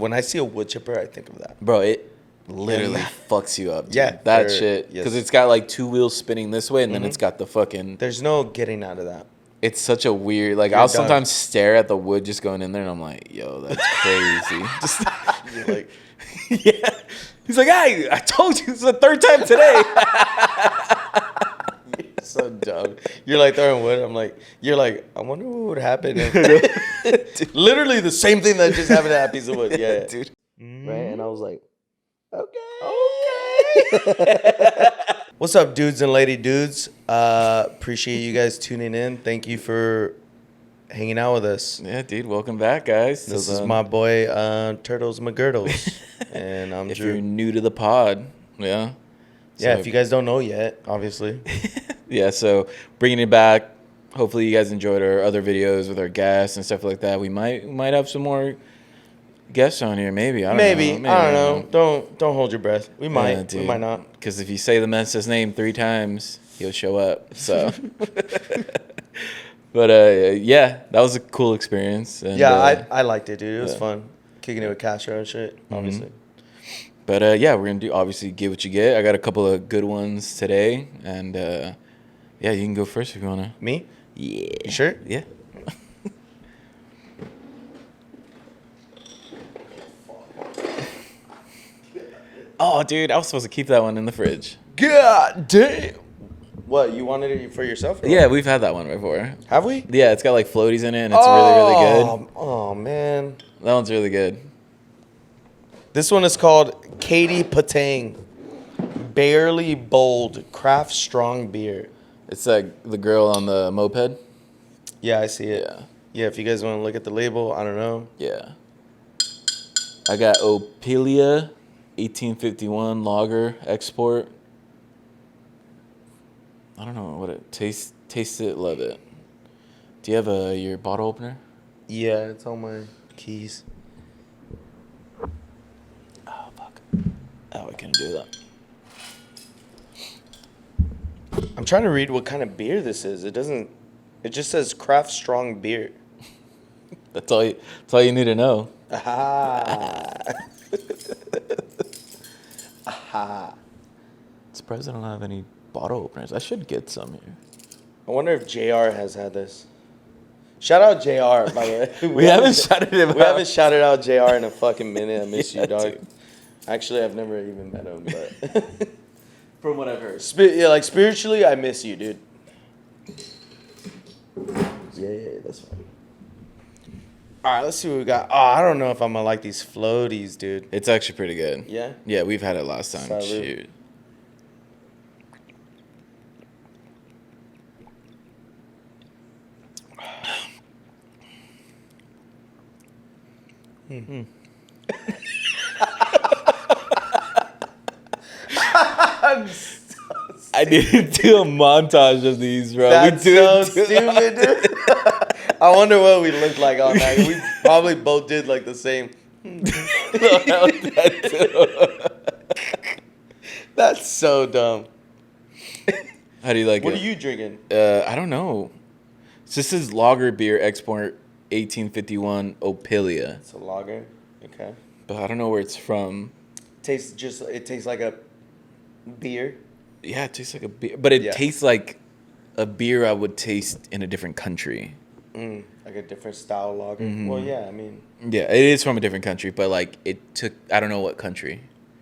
when I see a wood chipper, I think of that. Bro, it literally fucks you up, dude. Yeah, That shit. Because it's got like two wheels spinning this way, and then it's got the fucking... There's no getting out of that. It's such a weird... Like, You're I'll done. sometimes stare at the wood just going in there, and I'm like, yo, that's crazy. Just... You're like, yeah. He's like, hey, I told you, it's the third time today. so dumb. You're like throwing wood. I'm like, you're like, I wonder what would happen if... Literally the same thing that just happened to that piece of wood. Yeah, Dude. Right? And I was like, okay. What's up, dudes and lady dudes? Appreciate you guys tuning in. Thank you for hanging out with us. Yeah, dude, welcome back, guys. This is my boy, Turtles McGirdles. And I'm If Drew. you're new to the pod, yeah. Yeah, So- if you guys don't know yet, obviously. Yeah, so bringing it back. Hopefully you guys enjoyed our other videos with our guests and stuff like that. We might have some more guests on here, maybe. I don't know. I don't know. Don't hold your breath. We might. dude. We might not. Because if you say the Mensa's name 3 times, he'll show up. So, but yeah, that was a cool experience. And, Yeah, I liked it, dude. It was yeah. fun. Kicking it with Castro and shit, obviously. But yeah, we're gonna obviously get what you get. I got a couple of good ones today, and yeah, you can go first if you wanna. Me? Yeah. You sure? Yeah. Oh, dude, I was supposed to keep that one in the fridge. God damn. What, you wanted it for yourself? Or Yeah, what? we've had that one before. Have we? Yeah, it's got like floaties in it, and it's really good. Oh, man. That one's really good. This one is called Katie Patang. Barely Bold Craft Strong Beer. It's like the girl on the moped. Yeah, I see it. Yeah. Yeah, if you guys want to look at the label, I don't know. Yeah. I got Opilia 1851 lager export. I don't know what it tastes. Taste it, love it. Do you have your bottle opener? Yeah, it's on my keys. Oh fuck. Oh, I couldn't do that. I'm trying to read what kind of beer this is. It doesn't. It just says craft strong beer. That's all you need to know. Aha. Aha. Surprised I don't have any bottle openers. I should get some here. I wonder if JR has had this. Shout out JR, by the way. We haven't shouted him out. We haven't shouted out JR in a fucking minute. I miss Yeah, you, dog. dude. Actually, I've never even met him, but From what I've heard. yeah, like spiritually, I miss you, dude. Yeah, that's fine. All right, let's see what we got. Oh, I don't know if I'm gonna like these floaties, dude. It's actually pretty good. Yeah? Yeah, we've had it last time. Salud. Shoot. I need to do a montage of these, bro. That's we do so it too stupid, dude. I wonder what we looked like on that. We probably both did like the same. That's so dumb. How do you like What it? are you drinking? I don't know. This is lager beer export 1851 Opilia, It's a lager. Okay. but I don't know where it's from. It tastes like a beer. Yeah, it tastes like a beer, but it Yeah. tastes like a beer I would taste in a different country. Like a different style lager. Mm-hmm. Well, yeah, I mean, Yeah, it is from a different country, but like it took, I don't know what country.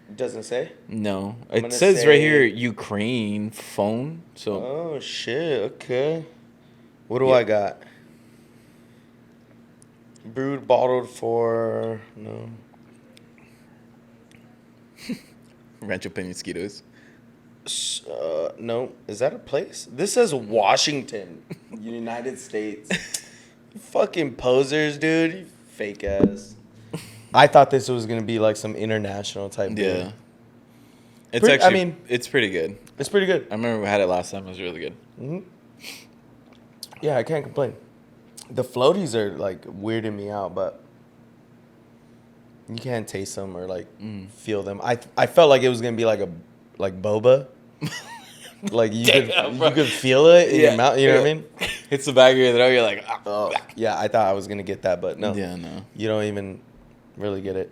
it doesn't say. No, I'm it gonna says say- right here Ukraine phone. So Oh, shit. Okay. What do Yeah. I got? Brewed, bottled for... No. Rancho Penasquitos. No. Is that a place? This says Washington, United States. You fucking posers, dude. You fake ass. I thought this was going to be like some international type Yeah, beer. it's Pretty- I actually. mean- it's pretty good. It's pretty good. I remember we had it last time. It was really good. Yeah, I can't complain. The floaties are like weirding me out, but you can't taste them or like feel them. I felt like it was gonna be like boba, like Damn, bro. you could feel it in your mouth. You know what I mean? It's the back of your throat. You're like, Oh, yeah. I thought I was gonna get that, but no. Yeah, no. You don't even really get it.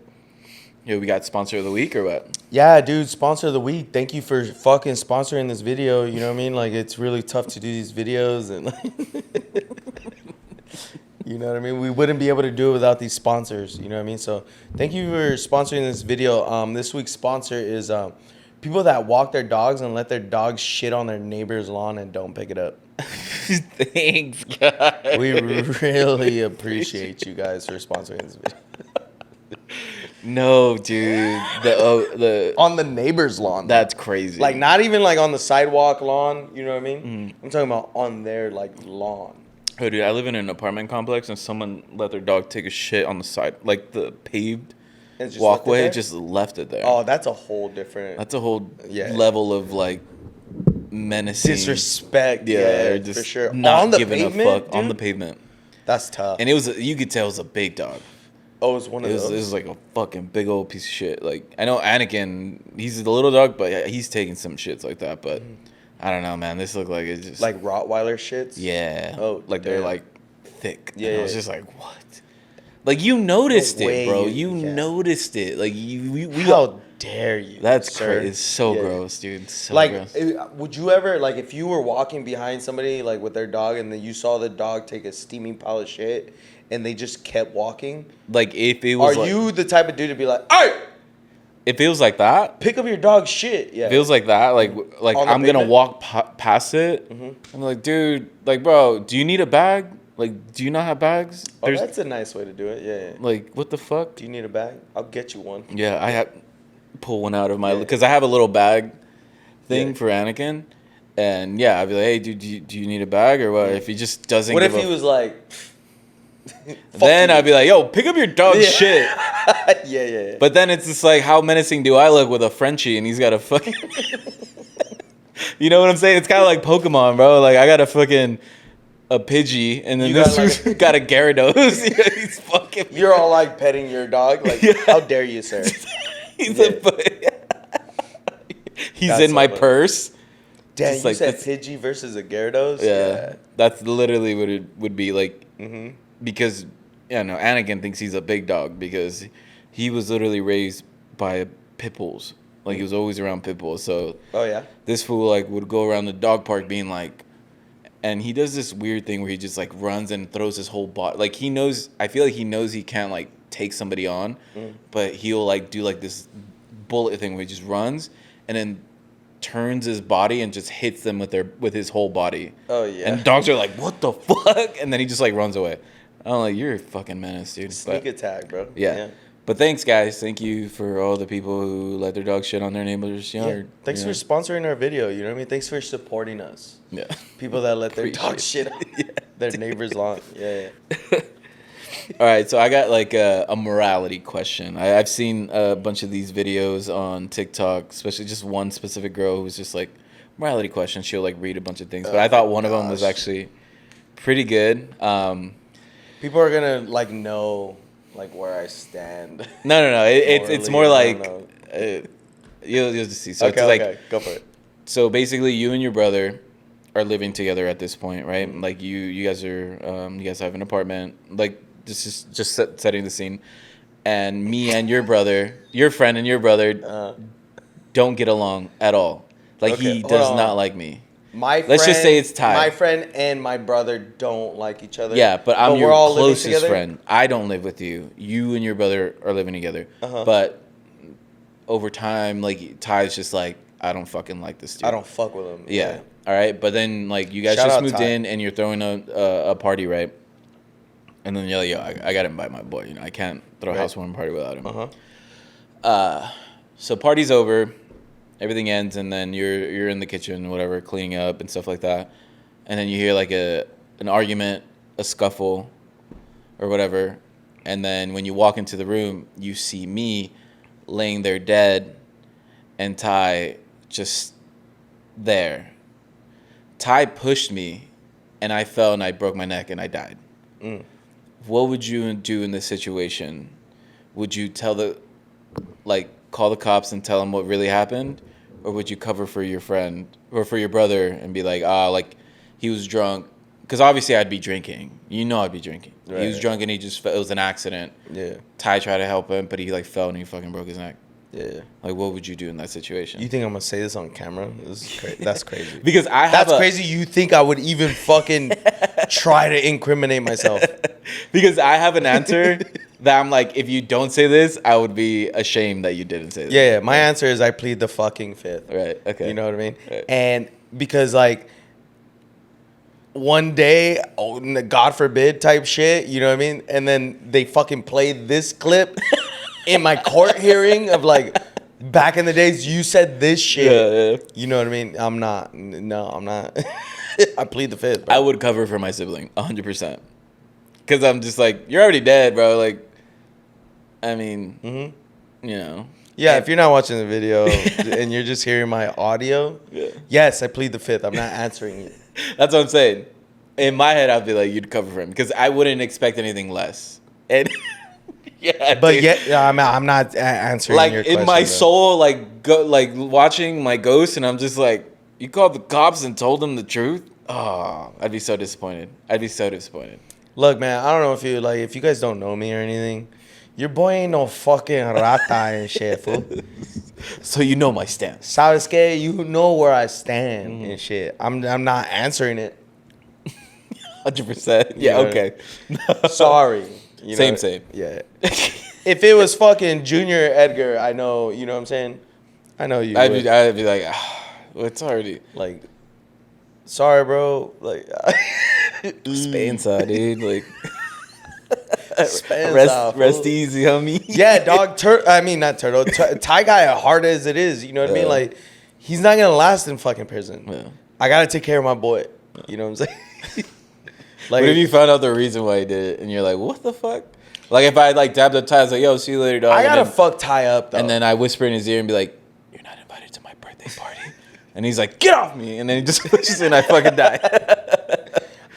Yo, we got sponsor of the week or what? Yeah, dude, sponsor of the week. Thank you for fucking sponsoring this video. You know what I mean? Like, it's really tough to do these videos, and you know what I mean? We wouldn't be able to do it without these sponsors. You know what I mean? So thank you for sponsoring this video. This week's sponsor is people that walk their dogs and let their dogs shit on their neighbor's lawn and don't pick it up. Thanks, guys. We really appreciate you guys for sponsoring this video. No, dude. The On the neighbor's lawn. that's crazy. Like, not even like on the sidewalk lawn, you know what I mean? I'm talking about on their like lawn. Oh, dude, I live in an apartment complex and someone let their dog take a shit on the side, like the paved And just left it walkway, there? just left it there. Oh, that's a whole different That's a whole Yeah. level of like menacing. disrespect. Yeah, Yeah, or just for sure. not On the giving pavement, a fuck on the dude? pavement. That's tough. And it was, you could tell it was a big dog. Oh, it was one of It was those. like a fucking big old piece of shit. Like, I know Anakin, he's the little dog, but he's taking some shits like that. But I don't know, man. This looked like it's just Like Rottweiler shits? yeah. Oh, like they're damn. like thick. Yeah, And I was yeah. just like, what? Like you noticed No way it, bro. you- You yeah. noticed it. Like we How dare you? That's sir? crazy. It's so Yeah. gross, dude. So Like, gross. would you ever, like, if you were walking behind somebody, like, with their dog, and then you saw the dog take a steaming pile of shit, and they just kept walking? Like if it Are was like, you the type of dude to be like, hey, if it was like that, pick up your dog's shit? Yeah. if it was like that, like On the I'm gonna pavement? walk past it. I'm like, dude, like, bro, do you need a bag? Like, do you not have bags? Oh, that's a nice way to do it. Yeah, yeah. like, what the fuck? Do you need a bag? I'll get you one. Yeah, I have pull one out of my Yeah. because I have a little bag thing Yeah. for Anakin, and yeah, I'd be like, hey, dude, do you need a bag or what? If he just doesn't, What give if he a- was like, then I'd be like, yo, pick up your dog's Yeah. shit. yeah, yeah. But then it's just like, how menacing do I look with a Frenchie and he's got a fucking, you know what I'm saying? It's kind of like Pokemon, bro. Like I got a fucking a Pidgey, and then You this got, like, dude's got a Gyarados. He's fucking. You're all like petting your dog. Like, Yeah. how dare you, sir? He's Yeah. he's That's in my so funny. purse. Damn, Just you like said this- Pidgey versus a Gyarados? Yeah, that's literally what it would be like. Mm-hmm. Because yeah, no, Anakin thinks he's a big dog because he was literally raised by pit bulls. Like he was always around pit bulls. So Oh, yeah? this fool like would go around the dog park being like, and he does this weird thing where he just like runs and throws his whole body. Like he knows, I feel like he knows he can't like take somebody on, but he'll like do like this bullet thing where he just runs and then turns his body and just hits them with his whole body. Oh, yeah. And dogs are like, what the fuck? And then he just like runs away. I'm like, you're a fucking menace, dude. Sneak But, attack, bro. yeah. But thanks, guys. Thank you for all the people who let their dog shit on their neighbor's Yeah. yard. Thanks you for sponsoring our video. You know what I mean? Thanks for supporting us. know? Yeah. People that let their dog Appreciate shit on their neighbor's lawn. Yeah, All right, so I got like a morality question. I've seen a bunch of these videos on TikTok, especially just one specific girl who's just like morality question. She'll like read a bunch of things, but I thought one of them was gosh. actually pretty good. People are gonna like know like where I stand. No. It's more Morally, I like don't you'll just see. So okay, it's like okay, go for it. so basically you and your brother are living together at this point, right? Like you guys are you guys have an apartment. Like this is just setting the scene. And me and your brother, your friend and your brother don't get along at all. Like Okay, he hold does on. not like me. My Let's just friend- say it's Ty. My friend and my brother don't like each other. Yeah, but I'm your we're all living closest together? friend. I don't live with you. You and your brother are living together. Uh-huh. But over time, like Ty's just like, I don't fucking like this dude. I don't fuck with him. Yeah. All right. But then like you guys Shout just out moved Ty. in and you're throwing a party, right? And then you're like, yo, I gotta invite my boy. You know, I can't throw a Right. housewarming party without him. Uh-huh. So party's over, everything ends, and then you're in the kitchen, whatever, cleaning up and stuff like that. And then you hear like an argument, a scuffle, or whatever. And then when you walk into the room, you see me laying there dead, and Ty just there. Ty pushed me, and I fell and I broke my neck and I died. What would you do in this situation? Would you call the cops and tell them what really happened? Or would you cover for your friend or for your brother and be like, like he was drunk, because obviously I'd be drinking. You know, I'd be drinking. Right. He was drunk and it was an accident. Yeah. Ty tried to help him, but he like fell and he fucking broke his neck. Yeah. Like, what would you do in that situation? You think I'm gonna say this on camera? That's crazy. Because I have That's crazy. You think I would even fucking try to incriminate myself? Because I have an answer that I'm like, if you don't say this, I would be ashamed that you didn't say this. Yeah. My answer is I plead the fucking fifth. Right. Okay. You know what I mean? Right. And because like one day, oh, God forbid type shit, you know what I mean? And then they fucking played this clip in my court hearing of like, back in the days, you said this shit. Yeah. You know what I mean? I'm not. No, I'm not. I plead the fifth, bro. I would cover for my sibling 100%. Because I'm just like, you're already dead, bro. Like, I mean, you know. Yeah, if you're not watching the video and you're just hearing my audio, yes, I plead the fifth. I'm not answering you. That's what I'm saying. In my head, I'd be like, you'd cover for him. Because I wouldn't expect anything less. And yeah, But dude. yeah, I'm not answering Like your in question, my bro. soul, like watching my ghost, and I'm just like, you called the cops and told them the truth? Oh, I'd be so disappointed. Look, man, I don't know if you guys don't know me or anything. Your boy ain't no fucking rata and shit, fool. So you know my stance. Sabes que? You know where I stand and shit. I'm not answering it. 100%. Yeah, know, okay. Sorry. You know? Same. Yeah. If it was fucking Junior Edgar, I know, you know what I'm saying? I know you I'd would. be like, well, it's already Like, sorry, bro. Like, Spencer, dude. Like, Spencer, rest fool. easy, homie. Yeah, dog. I mean, not turtle. Ty guy, hard as it is, you know what I mean? Yeah. Like, he's not gonna last in fucking prison. Yeah. I gotta take care of my boy. You know what I'm saying? Like, What if you found out the reason why he did it, and you're like, what the fuck? Like, if I like dabbed up Ty, I was like, yo, see you later, dog. I gotta and then, fuck Ty up though. and then I whisper in his ear and be like, you're not invited to my birthday party. And he's like, get off me. And then he just pushes it and I fucking die.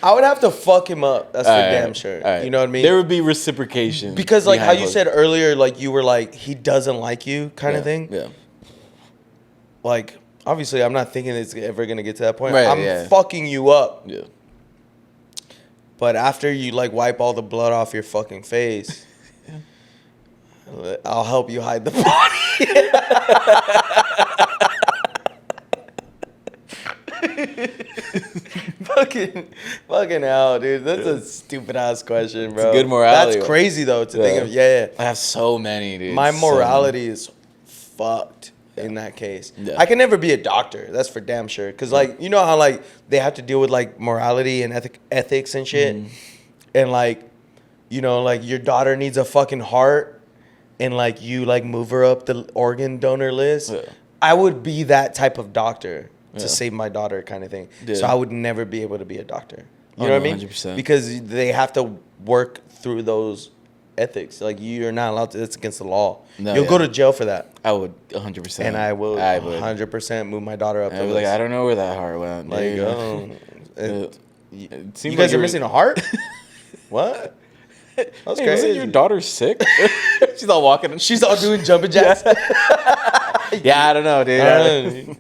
I would have to fuck him up. That's for All right, damn sure. all right. You know what I mean? There would be reciprocation. Because like how behind you closed- said earlier, like you were like he doesn't like you kind Yeah, of thing. Yeah. Like obviously, I'm not thinking it's ever gonna get to that point. Right, I'm yeah. fucking you up. Yeah. But after you like wipe all the blood off your fucking face, I'll help you hide the body. fucking hell, dude. That's a stupid ass question, bro. a good morality That's one. crazy though to think of. Yeah. Yeah, I have so many, dude. my So morality is fucked in that case. Yeah. I can never be a doctor. That's for damn sure. Cause like you know how like they have to deal with like morality and ethics and shit, and like you know like your daughter needs a fucking heart, and like you like move her up the organ donor list. Yeah. I would be that type of doctor to Yeah. save my daughter, kind of thing. Yeah. So I would never be able to be a doctor. You Oh, know what no, I mean? 100%. Because they have to work through those ethics. Like you're not allowed to. That's against the law. No, You'll yeah. go to jail for that. I would 100%. And I will I would. 100% move my daughter up. I'd the be like, list. I don't know where that heart went. Like, dude. it It you seems guys like are missing a heart? What? That's Hey, crazy. wasn't your daughter sick? She's all walking. She's all doing jumping jacks. Yeah, I don't know, dude. I don't know.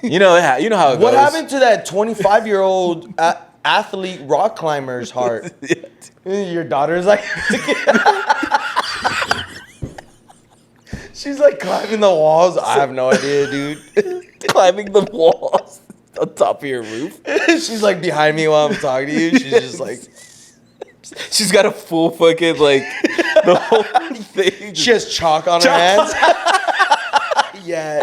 You know how it What goes. happened to that 25-year-old athlete rock climber's heart? Your daughter's like, she's like climbing the walls. I have no idea, dude. climbing the walls on top of your roof? She's like behind me while I'm talking to you. She's just like, She's got a full fucking like the whole thing. she has chalk on her hands. Yeah.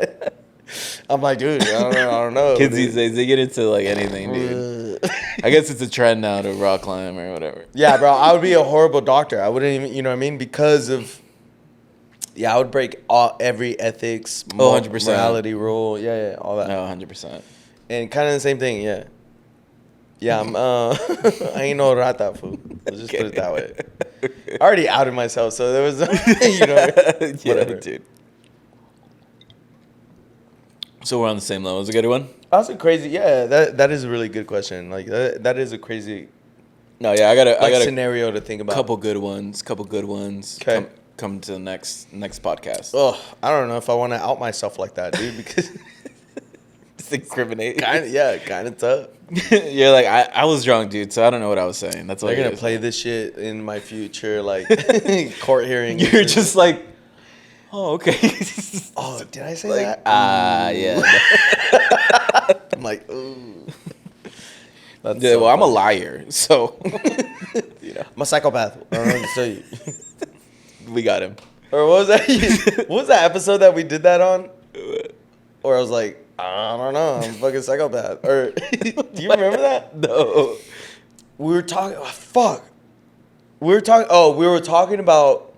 I'm like, dude, I don't know. Kids dude. these days, they get into like anything, dude. I guess it's a trend now to rock climb or whatever. Yeah, bro, I would be a horrible doctor. I wouldn't even, you know what I mean? Because of, yeah, I would break every ethics, 100%. morality rule. Yeah, all that. No, 100%. And kind of the same thing, yeah. Yeah, I'm, I ain't no rata, fool. Let's just put it that way. I already outed myself, so there was, you know, Yeah, whatever. dude. So we're on the same level. Is a good one? That's a crazy, yeah, that is a really good question. Like, that is a crazy No, yeah, I got a scenario to think about. couple good ones. Okay. Come to the next podcast. Ugh, I don't know if I want to out myself like that, dude, because just incriminate. Kind of tough. You're like, I was drunk, dude, so I don't know what I was saying. That's all They're you're gonna play this shit in my future, like court hearing. You're just like, oh, okay. Oh, did I say like, that? yeah. I'm like, ooh. That's Yeah, so well, I'm a funny. liar, so you know, I'm a psychopath. I don't know what to tell you. we got him. Or what was that? What was that episode that we did that on? Or I was like, I don't know, I'm a fucking psychopath. Or do you remember that? No. We were talking. Oh, fuck. We were talking. Oh, we were talking about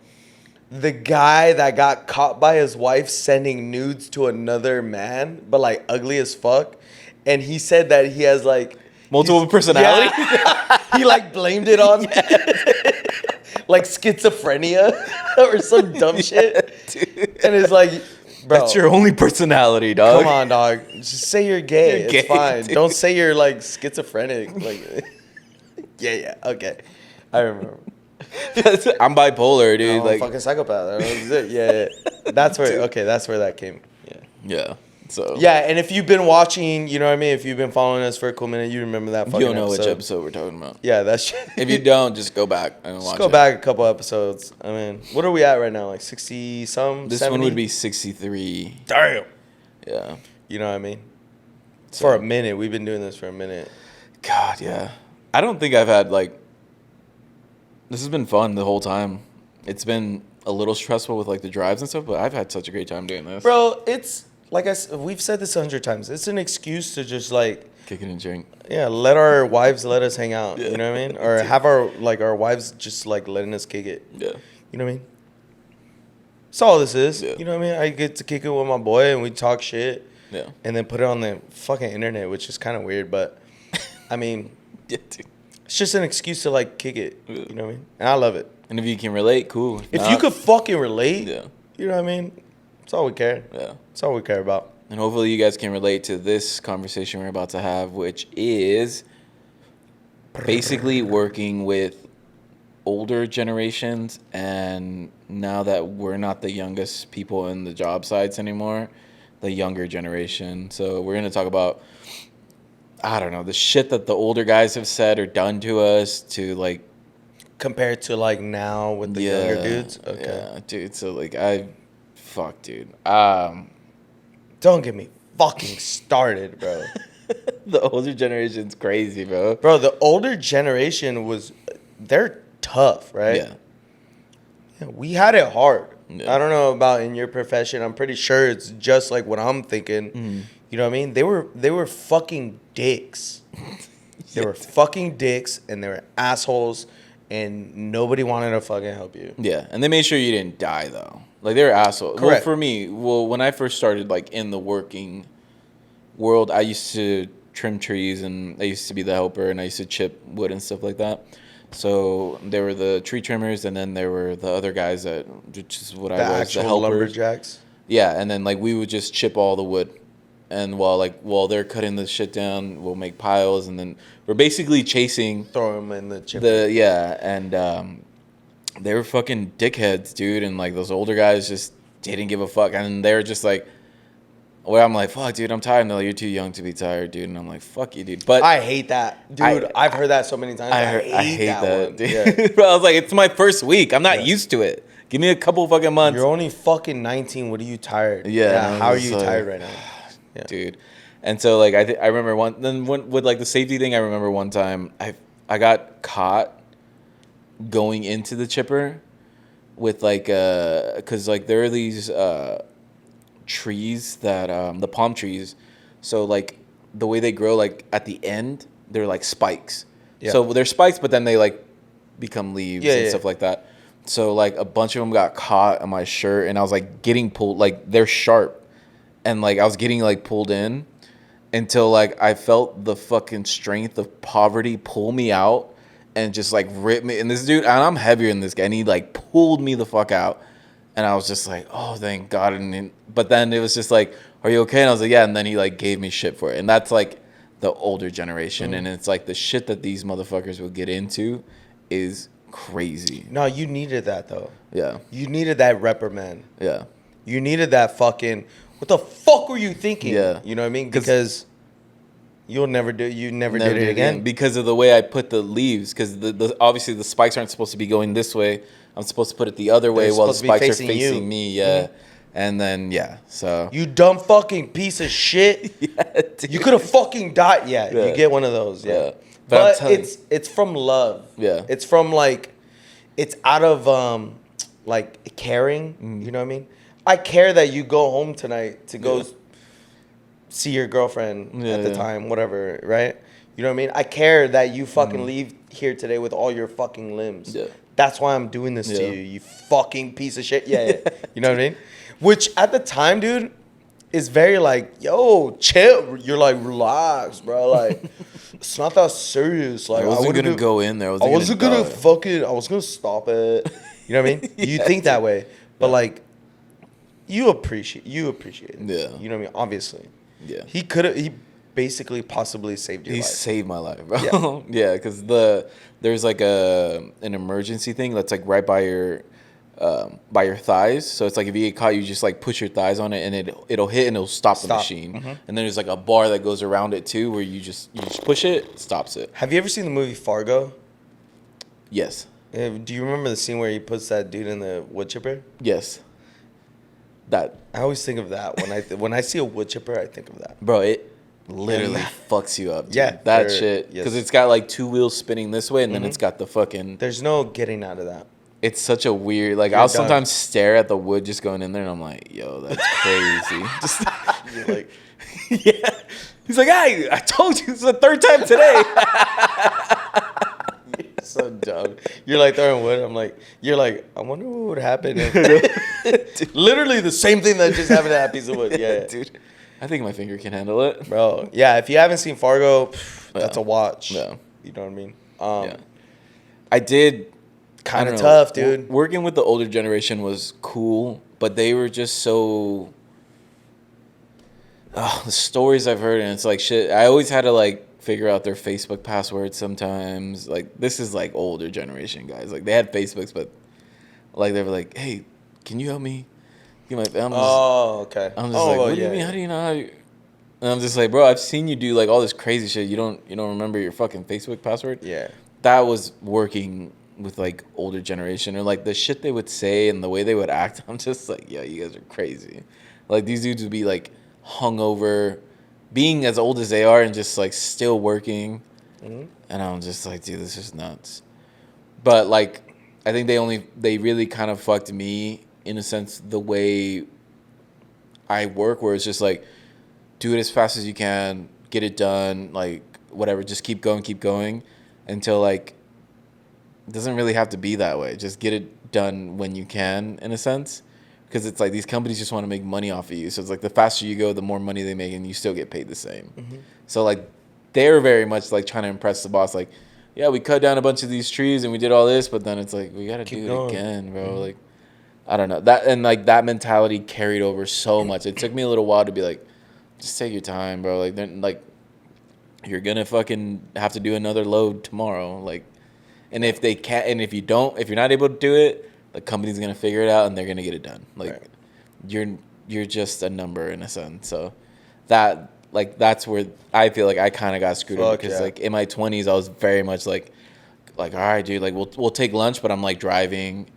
the guy that got caught by his wife sending nudes to another man, but like ugly as fuck. And he said that he has like Multiple personality? Yeah. He like blamed it on like schizophrenia or some dumb shit. Dude. And it's like, bro, That's your only personality, dog. come on, dog. Just say you're gay. You're it's gay, fine. dude. Don't say you're like schizophrenic. Like, yeah, okay. I remember. I'm bipolar, dude. I'm like, a fucking psychopath. Yeah. That's where. Okay, that's where that came. Yeah. yeah. So Yeah, and if you've been watching, you know what I mean. If you've been following us for a cool minute, you remember that. you Fucking don't know episode. which episode we're talking about. Yeah, that's. If you don't, just go back and watch Just go it. back a couple episodes. I mean, what are we at right now? Like 60 some. This 70? one would be 63. Damn. Yeah. You know what I mean? So- For a minute, we've been doing this for a minute. God, yeah. I don't think I've had like. This has been fun the whole time. It's been a little stressful with like the drives and stuff, but I've had such a great time doing this. Bro, it's like we've said this 100 times. It's an excuse to just like, Kick it and drink. yeah, let our wives let us hang out. Yeah. You know what I mean? Or have our wives just like letting us kick it. Yeah. You know what I mean? That's all this is. Yeah. You know what I mean? I get to kick it with my boy and we talk shit Yeah. and then put it on the fucking internet, which is kind of weird, but I mean, Yeah, dude. it's just an excuse to like kick it. Yeah. You know what I mean? And I love it. And if you can relate, cool. If not, you could fucking relate, Yeah. you know what I mean? That's all we care. Yeah. That's all we care about. And hopefully you guys can relate to this conversation we're about to have, which is basically working with older generations. And now that we're not the youngest people in the job sites anymore, the younger generation. So we're going to talk about, I don't know, the shit that the older guys have said or done to us to like, Compared to like now with the younger dudes. Okay. Yeah, dude. So like fuck, dude. Don't get me fucking started, bro. The older generation's crazy, bro. Bro, the older generation they're tough, right? Yeah. Yeah, we had it hard. Yeah. I don't know about in your profession. I'm pretty sure it's just like what I'm thinking. Mm-hmm. You know what I mean? They were fucking dicks. They were fucking dicks and they were assholes and nobody wanted to fucking help you. Yeah, and they made sure you didn't die though. Like they were assholes. Well, Correct. for me, when I first started like in the working world, I used to trim trees and I used to be the helper and I used to chip wood and stuff like that. So there were the tree trimmers and then there were the other guys that, which is what The I was, actual the helpers. lumberjacks. Yeah, and then like we would just chip all the wood, and while they're cutting the shit down, we'll make piles, and then we're basically chasing Throw them in the chip. and they were fucking dickheads, dude, and like those older guys just didn't give a fuck, and they're just like, well, I'm like, fuck, dude, I'm tired. And they're like, you're too young to be tired, dude, and I'm like, fuck you, dude. But I hate that. Dude, I've heard that so many times. I hate that, one. dude. Yeah. But I was like, it's my first week. I'm not Yeah. used to it. Give me a couple fucking months. You're only fucking 19. What are you tired? Yeah, How are it's you like- tired right now? Yeah. Dude. And so like I remember with like the safety thing, I remember one time I got caught going into the chipper with like cuz like there are these trees that the palm trees, so like the way they grow, like at the end they're like spikes. Yeah. So they're spikes, but then they like become leaves Yeah, and yeah. stuff like that. So like a bunch of them got caught on my shirt and I was like getting pulled, like they're sharp. And like I was getting like pulled in until like I felt the fucking strength of poverty pull me out and just like rip me. And this dude, and I'm heavier than this guy, and he like pulled me the fuck out. And I was just like, oh, thank God. But then it was just like, are you okay? And I was like, yeah. And then he like gave me shit for it. And that's like the older generation. And it's like the shit that these motherfuckers will get into is crazy. No, you needed that though. Yeah. You needed that reprimand. Yeah. You needed that fucking. what the fuck were you thinking? Yeah. You know what I mean? Because you never did it again. because of the way I put the leaves. Because the obviously the spikes aren't supposed to be going this way. I'm supposed to put it the other way They're while the supposed to be spikes are facing you. facing me. Yeah, and then so You dumb fucking piece of shit. yeah, dude. You could have fucking died. Yeah, Yeah. you get one of those. Yeah, Yeah. But I'm but telling it's from love. Yeah. it's from like, it's out of like caring. You know what I mean? I care that you go home tonight to go see your girlfriend Yeah, at the yeah. time, whatever, right? You know what I mean? I care that you fucking leave here today with all your fucking limbs. Yeah. That's why I'm doing this to Yeah. you fucking piece of shit. Yeah, you know what I mean? Which at the time, dude, is very like, yo, chill. You're like, relax, bro. Like, it's not that serious. Like, I wasn't wouldn't gonna do- go in there. I wasn't gonna die. fucking. I was gonna stop it. You know what I mean? You think that way, but like, you appreciate it. Yeah. You know what I mean? Obviously. Yeah. He could have. He basically possibly saved your He life. saved my life, bro. Yeah, because there's like an emergency thing that's like right by your thighs. So it's like if you get caught, you just like push your thighs on it, and it'll hit and it'll stop the Stop. machine. And then there's like a bar that goes around it too, where you just push it, it stops it. Have you ever seen the movie Fargo? Yes, Do you remember the scene where he puts that dude in the wood chipper? yes. That I always think of that when I see a wood chipper. I think of that. bro, it literally fucks you up. Dude. Yeah, that for- shit. yes. Because it's got like two wheels spinning this way, and then it's got the fucking. There's no getting out of that. It's such a weird. Like You're I'll done. sometimes stare at the wood just going in there, and I'm like, yo, that's crazy. Just You're like, yeah. He's like, hey, I told you this is the third time today. so dumb. You're like throwing wood. I'm like, you're like, I wonder what would happen if literally the same thing that just happened to that piece of wood. Yeah, Dude, I think my finger can handle it. bro. Yeah, if you haven't seen Fargo, that's Yeah. a watch. Yeah. You know what I mean? Yeah. I did. I Kind don't of know, tough, dude. Working with the older generation was cool, but they were just so. Oh, the stories I've heard, and it's like shit. I always had to like figure out their Facebook passwords sometimes. Like this is like older generation guys. Like they had Facebooks, but like they were like, "Hey, can you help me?" I'm just, Oh, okay. I'm just like, well, "What do you mean? How do you know how?" And I'm just like, "Bro, I've seen you do like all this crazy shit. You don't remember your fucking Facebook password?" Yeah. That was working with like older generation, or like the shit they would say and the way they would act. I'm just like, "Yo, you guys are crazy." Like these dudes would be like hungover, being as old as they are, and just like still working. And I'm just like, dude, this is nuts. But like, I think they really kind of fucked me in a sense the way I work, where it's just like, do it as fast as you can, get it done, like whatever, just keep going until like it doesn't really have to be that way. Just get it done when you can, in a sense. Because it's like these companies just want to make money off of you. So it's like the faster you go, the more money they make, and you still get paid the same. So like they're very much like trying to impress the boss. Like, yeah, we cut down a bunch of these trees and we did all this, but then it's like we got to do going. it again, bro. Like, I don't know. That mentality carried over so much. It took me a little while to be like, just take your time, bro. Like, then like you're gonna fucking have to do another load tomorrow. Like, and if they can't, and if you're not able to do it, the company's gonna figure it out and they're gonna get it done. Like, Right. you're just a number in a sense. So that's where I feel like I kind of got screwed up, Fuck because yeah. like in my 20s I was very much like all right, dude, like we'll take lunch, but I'm like driving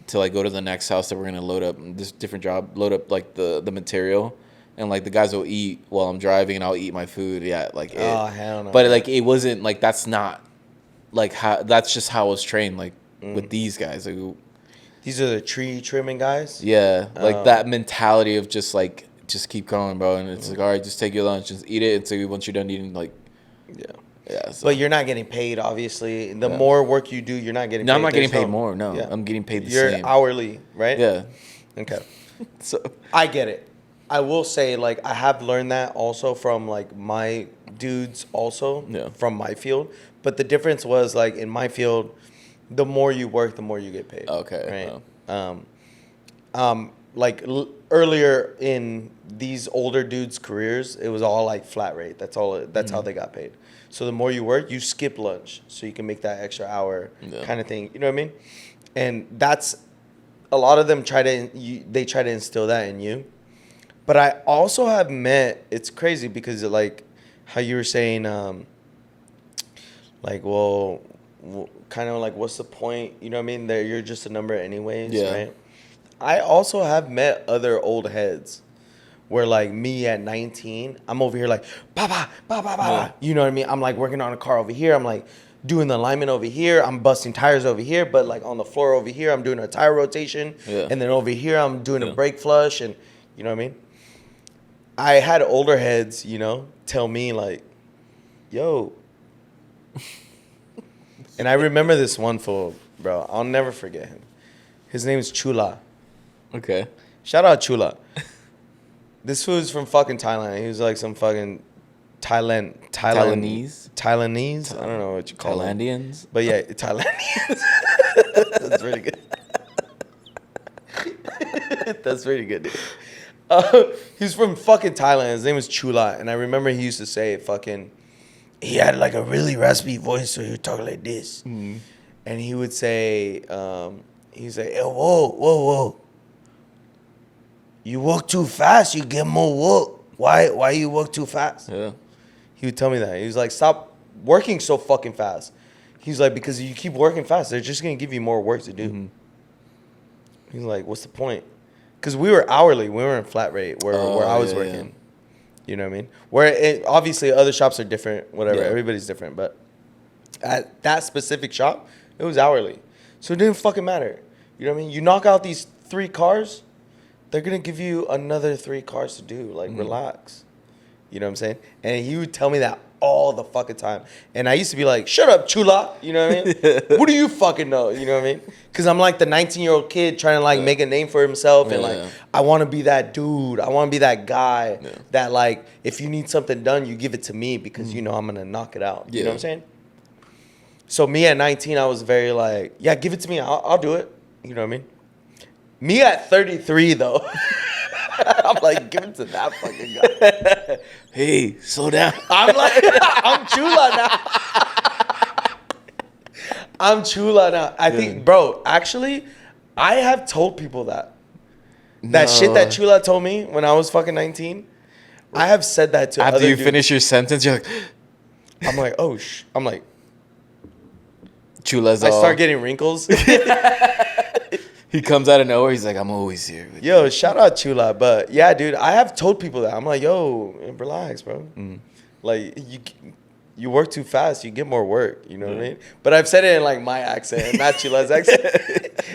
to like go to the next house that we're gonna load up this different job, load up like the material, and like the guys will eat while I'm driving and I'll eat my food. Yeah, like Oh, hell no. But like it wasn't like, that's not like how, that's just how I was trained, like with these guys. Like, These are the tree trimming guys. yeah, like Oh. that mentality of just like, just keep going, bro. And it's like, all right, just take your lunch, just eat it. And so once you're done eating, like, yeah. So. But you're not getting paid, obviously. The Yeah. more work you do, you're not getting No, paid. I'm not getting There's paid more. No, Yeah. I'm getting paid the You're same. hourly, right? Yeah. Okay. So I get it. I will say, like, I have learned that also from, like, my dudes also. Yeah. From my field. But the difference was, like, in my field, the more you work, the more you get paid. Okay, Right? Like, earlier in these older dudes' careers, it was all, like, flat rate. That's all. That's how they got paid. So the more you work, you skip lunch so you can make that extra hour Yeah. kind of thing. You know what I mean? And that's, a lot of them try to instill that in you. But I also have met. It's crazy because like how you were saying, like, well, kind of like, what's the point? You know what I mean? That you're just a number anyways, Yeah. right? I also have met other old heads where like me at 19, I'm over here like, ba ba ba ba ba. Yeah. You know what I mean? I'm like working on a car over here. I'm like doing the alignment over here. I'm busting tires over here, but like on the floor over here, I'm doing a tire rotation. Yeah. And then over here, I'm doing Yeah. a brake flush. And you know what I mean? I had older heads, you know, tell me like, yo. And I remember this one fool, bro. I'll never forget him. His name is Chula. Okay. Shout out Chula. This fool's from fucking Thailand. He was like some fucking Thailandese? Thailandese? I don't know what you call them. Thailandians? But yeah, Thailandians. That's pretty good. That's pretty good, dude. He's from fucking Thailand. His name was Chula. And I remember he used to say fucking, he had like a really raspy voice, so he would talk like this. Mm. And he would say, he'd say, hey, whoa, whoa, whoa. You walk too fast, you get more work. Why you work too fast? Yeah. He would tell me that. He was like, stop working so fucking fast. He's like, because you keep working fast, they're just going to give you more work to do. Mm-hmm. He's like, what's the point? Because we were hourly. We were in flat rate where I was yeah, working. You know what I mean? Obviously, other shops are different, whatever. Yeah. Everybody's different. But at that specific shop, it was hourly. So it didn't fucking matter. You know what I mean? You knock out these 3 cars, they're going to give you another 3 cars to do. Like, relax. You know what I'm saying? And he would tell me that all the fucking time. And I used to be like, shut up, Chula. You know what I mean? What do you fucking know? You know what I mean? Because I'm like the 19-year-old kid trying to like make a name for himself. And like, I want to be that dude. I want to be that guy that like, if you need something done, you give it to me because you know I'm going to knock it out. You know what I'm saying? So me at 19, I was very like, yeah, give it to me. I'll do it. You know what I mean? Me at 33, though, I'm like, give it to that fucking guy. Hey, slow down. I'm like, I'm Chula now. I'm Chula now. I think, bro, actually, I have told people that. That shit that Chula told me when I was fucking 19, I have said that to After other you dudes. finish your sentence, you're like, I'm like, oh, I'm like, Chula's I all. start getting wrinkles. He comes out of nowhere. He's like, I'm always here. With you." Yo, shout out Chula. But yeah, dude, I have told people that. I'm like, yo, relax, bro. Like, you work too fast, you get more work. You know what I mean? But I've said it in like my accent, not Chula's accent.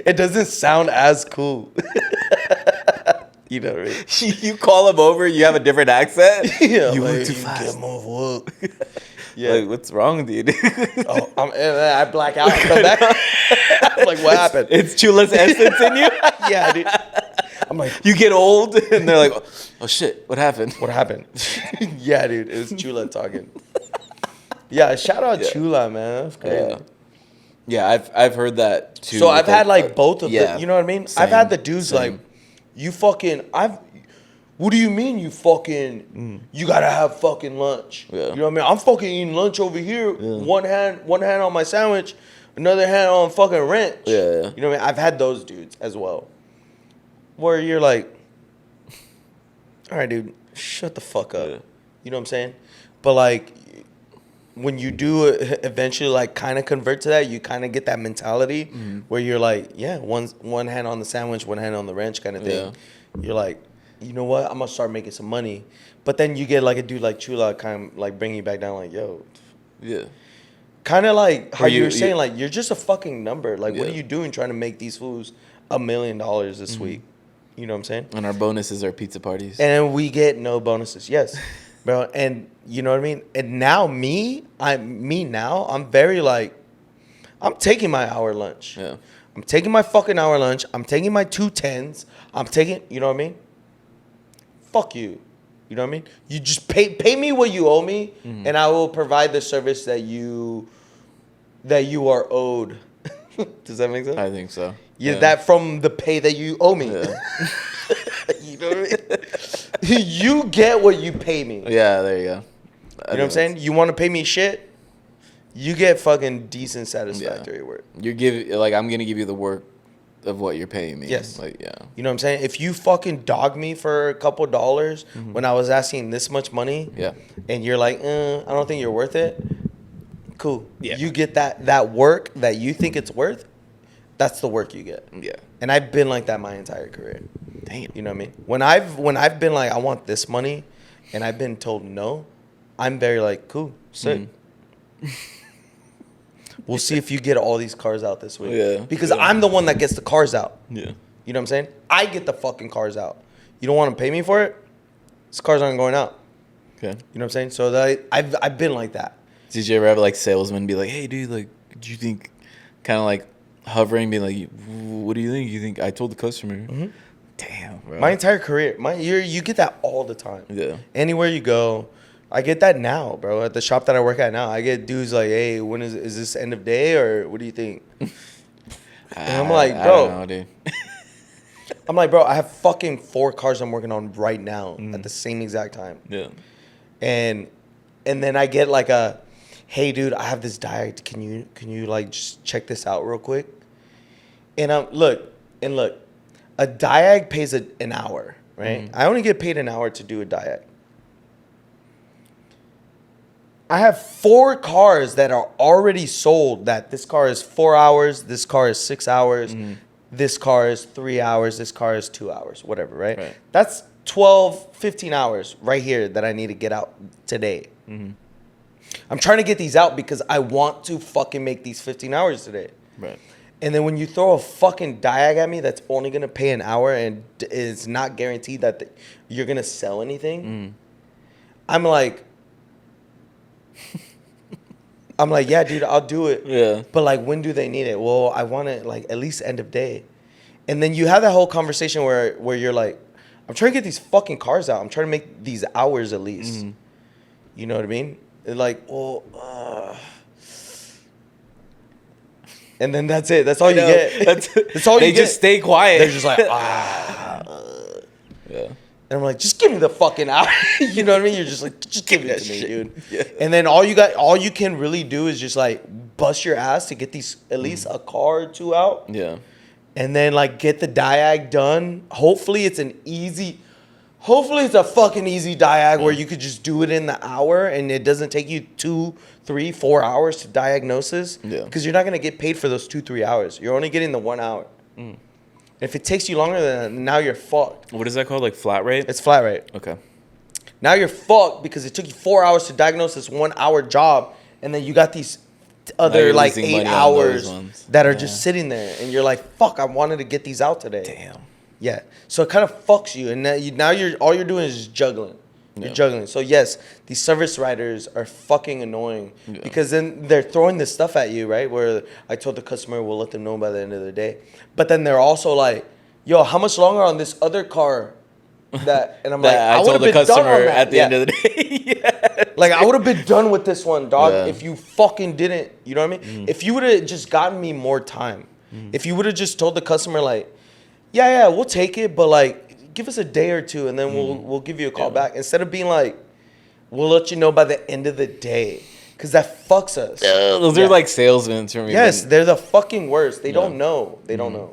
It doesn't sound as cool. You know what I mean? You call him over, you have a different accent. Yeah, You like, work too you fast. get more work. Yeah. Like, what's wrong with you, dude? Oh, and then I black out and come back. I'm like, what happened? It's Chula's essence in you. Yeah, dude. I'm like, You get old, and they're like, oh shit, what happened? what happened? Yeah, dude, it was Chula talking. Yeah, shout out Chula, man. That's crazy. Yeah, I've heard that too. So I've had like both of the, you know what I mean? same, I've had the dudes same. like, you fucking, what do you mean you fucking, you gotta have fucking lunch? Yeah. You know what I mean? I'm fucking eating lunch over here, one hand on my sandwich, another hand on fucking wrench. Yeah. You know what I mean? I've had those dudes as well. Where you're like, all right, dude, shut the fuck up. Yeah. You know what I'm saying? But like, when you do eventually like kind of convert to that, you kind of get that mentality where you're like, yeah, one hand on the sandwich, one hand on the wrench kind of thing. You're like, you know what? I'm gonna start making some money. But then you get like a dude like Chula kind of like bringing you back down, like, yo, Yeah. kind of like how Or you were you- saying, like, you're just a fucking number. Like, what are Yeah. you doing trying to make these fools $1 million this week? You know what I'm saying? And our bonuses are pizza parties. And we get no bonuses. Yes, bro. And you know what I mean? And now I'm very like, I'm taking my hour lunch. Yeah. I'm taking my fucking hour lunch. I'm taking my 2 10s. I'm taking, you know what I mean? Fuck you. You know what I mean? You just pay me what you owe me, and I will provide the service that you are owed. Does that make sense? I think so. Yeah, that from the pay that you owe me. Yeah. You know what I mean? You get what you pay me. Yeah, there you go. You know what I'm saying? You want to pay me shit? You get fucking decent, satisfactory work. I'm gonna give you the work of what you're paying me. Yes. Like, yeah. You know what I'm saying? If you fucking dog me for a couple dollars when I was asking this much money, Yeah. and you're like, I don't think you're worth it. Cool. Yeah. You get that work that you think it's worth. That's the work you get. Yeah. And I've been like that my entire career. Damn. You know what I mean? When I've been like, I want this money, and I've been told no, I'm very like, cool, sick. We'll see if you get all these cars out this week. Yeah, Because yeah. I'm the one that gets the cars out. Yeah. You know what I'm saying? I get the fucking cars out. You don't want to pay me for it? These cars aren't going out. Okay. You know what I'm saying? So I've been like that. Did you ever have like salesmen be like, "Hey, dude, like, do you think," kind of like hovering, being like, "What do you think? You think I told the customer?" Damn, bro. My entire career, you get that all the time. Yeah. Anywhere you go, I get that now, bro. At the shop that I work at now, I get dudes like, "Hey, when is this end of day or what do you think?" And I'm like, I bro, don't know, dude. I'm like, bro, I have fucking 4 cars I'm working on right now at the same exact time. Yeah. And then I get like a, "Hey, dude, I have this diag. Can you like just check this out real quick?" And look, a diag pays an hour, right? I only get paid an hour to do a diag. I have 4 cars that are already sold. That this car is 4 hours, this car is 6 hours, this car is 3 hours, this car is 2 hours, whatever, right? Right. That's 12, 15 hours right here that I need to get out today. I'm trying to get these out because I want to fucking make these 15 hours today. Right. And then when you throw a fucking diag at me that's only going to pay an hour and is not guaranteed that you're going to sell anything, I'm like, yeah, dude, I'll do it. Yeah. But like, when do they need it? Well, I want it like at least end of day. And then you have that whole conversation where you're like, I'm trying to get these fucking cars out. I'm trying to make these hours at least. You know what I mean? And like, well, and then that's it. That's all you get. That's all you get. They just stay quiet. They're just like, Yeah. And I'm like, just give me the fucking hour. You know what I mean? You're just like, just give it that to me, shit. dude. Yeah. And then all you can really do is just like bust your ass to get these at least a car or 2 out. Yeah. And then like get the diag done. Hopefully it's a fucking easy diag where you could just do it in the hour and it doesn't take you 2, 3, 4 hours to diagnosis. Yeah. Because you're not gonna get paid for those 2, 3 hours. You're only getting the 1 hour. If it takes you longer than that, now you're fucked. What is that called? Like flat rate? It's flat rate. Okay. Now you're fucked because it took you 4 hours to diagnose this 1 hour job, and then you got these other you're like losing 8 money on those hours ones. that are Yeah. just sitting there, and you're like, "Fuck! I wanted to get these out today." Damn. Yeah. So it kind of fucks you, and now you're all you're doing is just juggling. You're Yeah. juggling. So yes, these service writers are fucking annoying Yeah. because then they're throwing this stuff at you, right? Where I told the customer we'll let them know by the end of the day, but then they're also like, "Yo, how much longer on this other car?" That and I'm like, That I would've told the been done on customer that. at the Yeah. end of the day. Yeah. Like, I would have been done with this one, dog, Yeah. if you fucking didn't. You know what I mean? If you would have just gotten me more time. If you would have just told the customer, like, yeah, we'll take it, but, like, give us a day or two, and then we'll give you a call Yeah. back. Instead of being like, we'll let you know by the end of the day. Because that fucks us. Those Yeah. are like salesmen for me. Yes, they're the fucking worst. They Yeah. don't know. They don't know.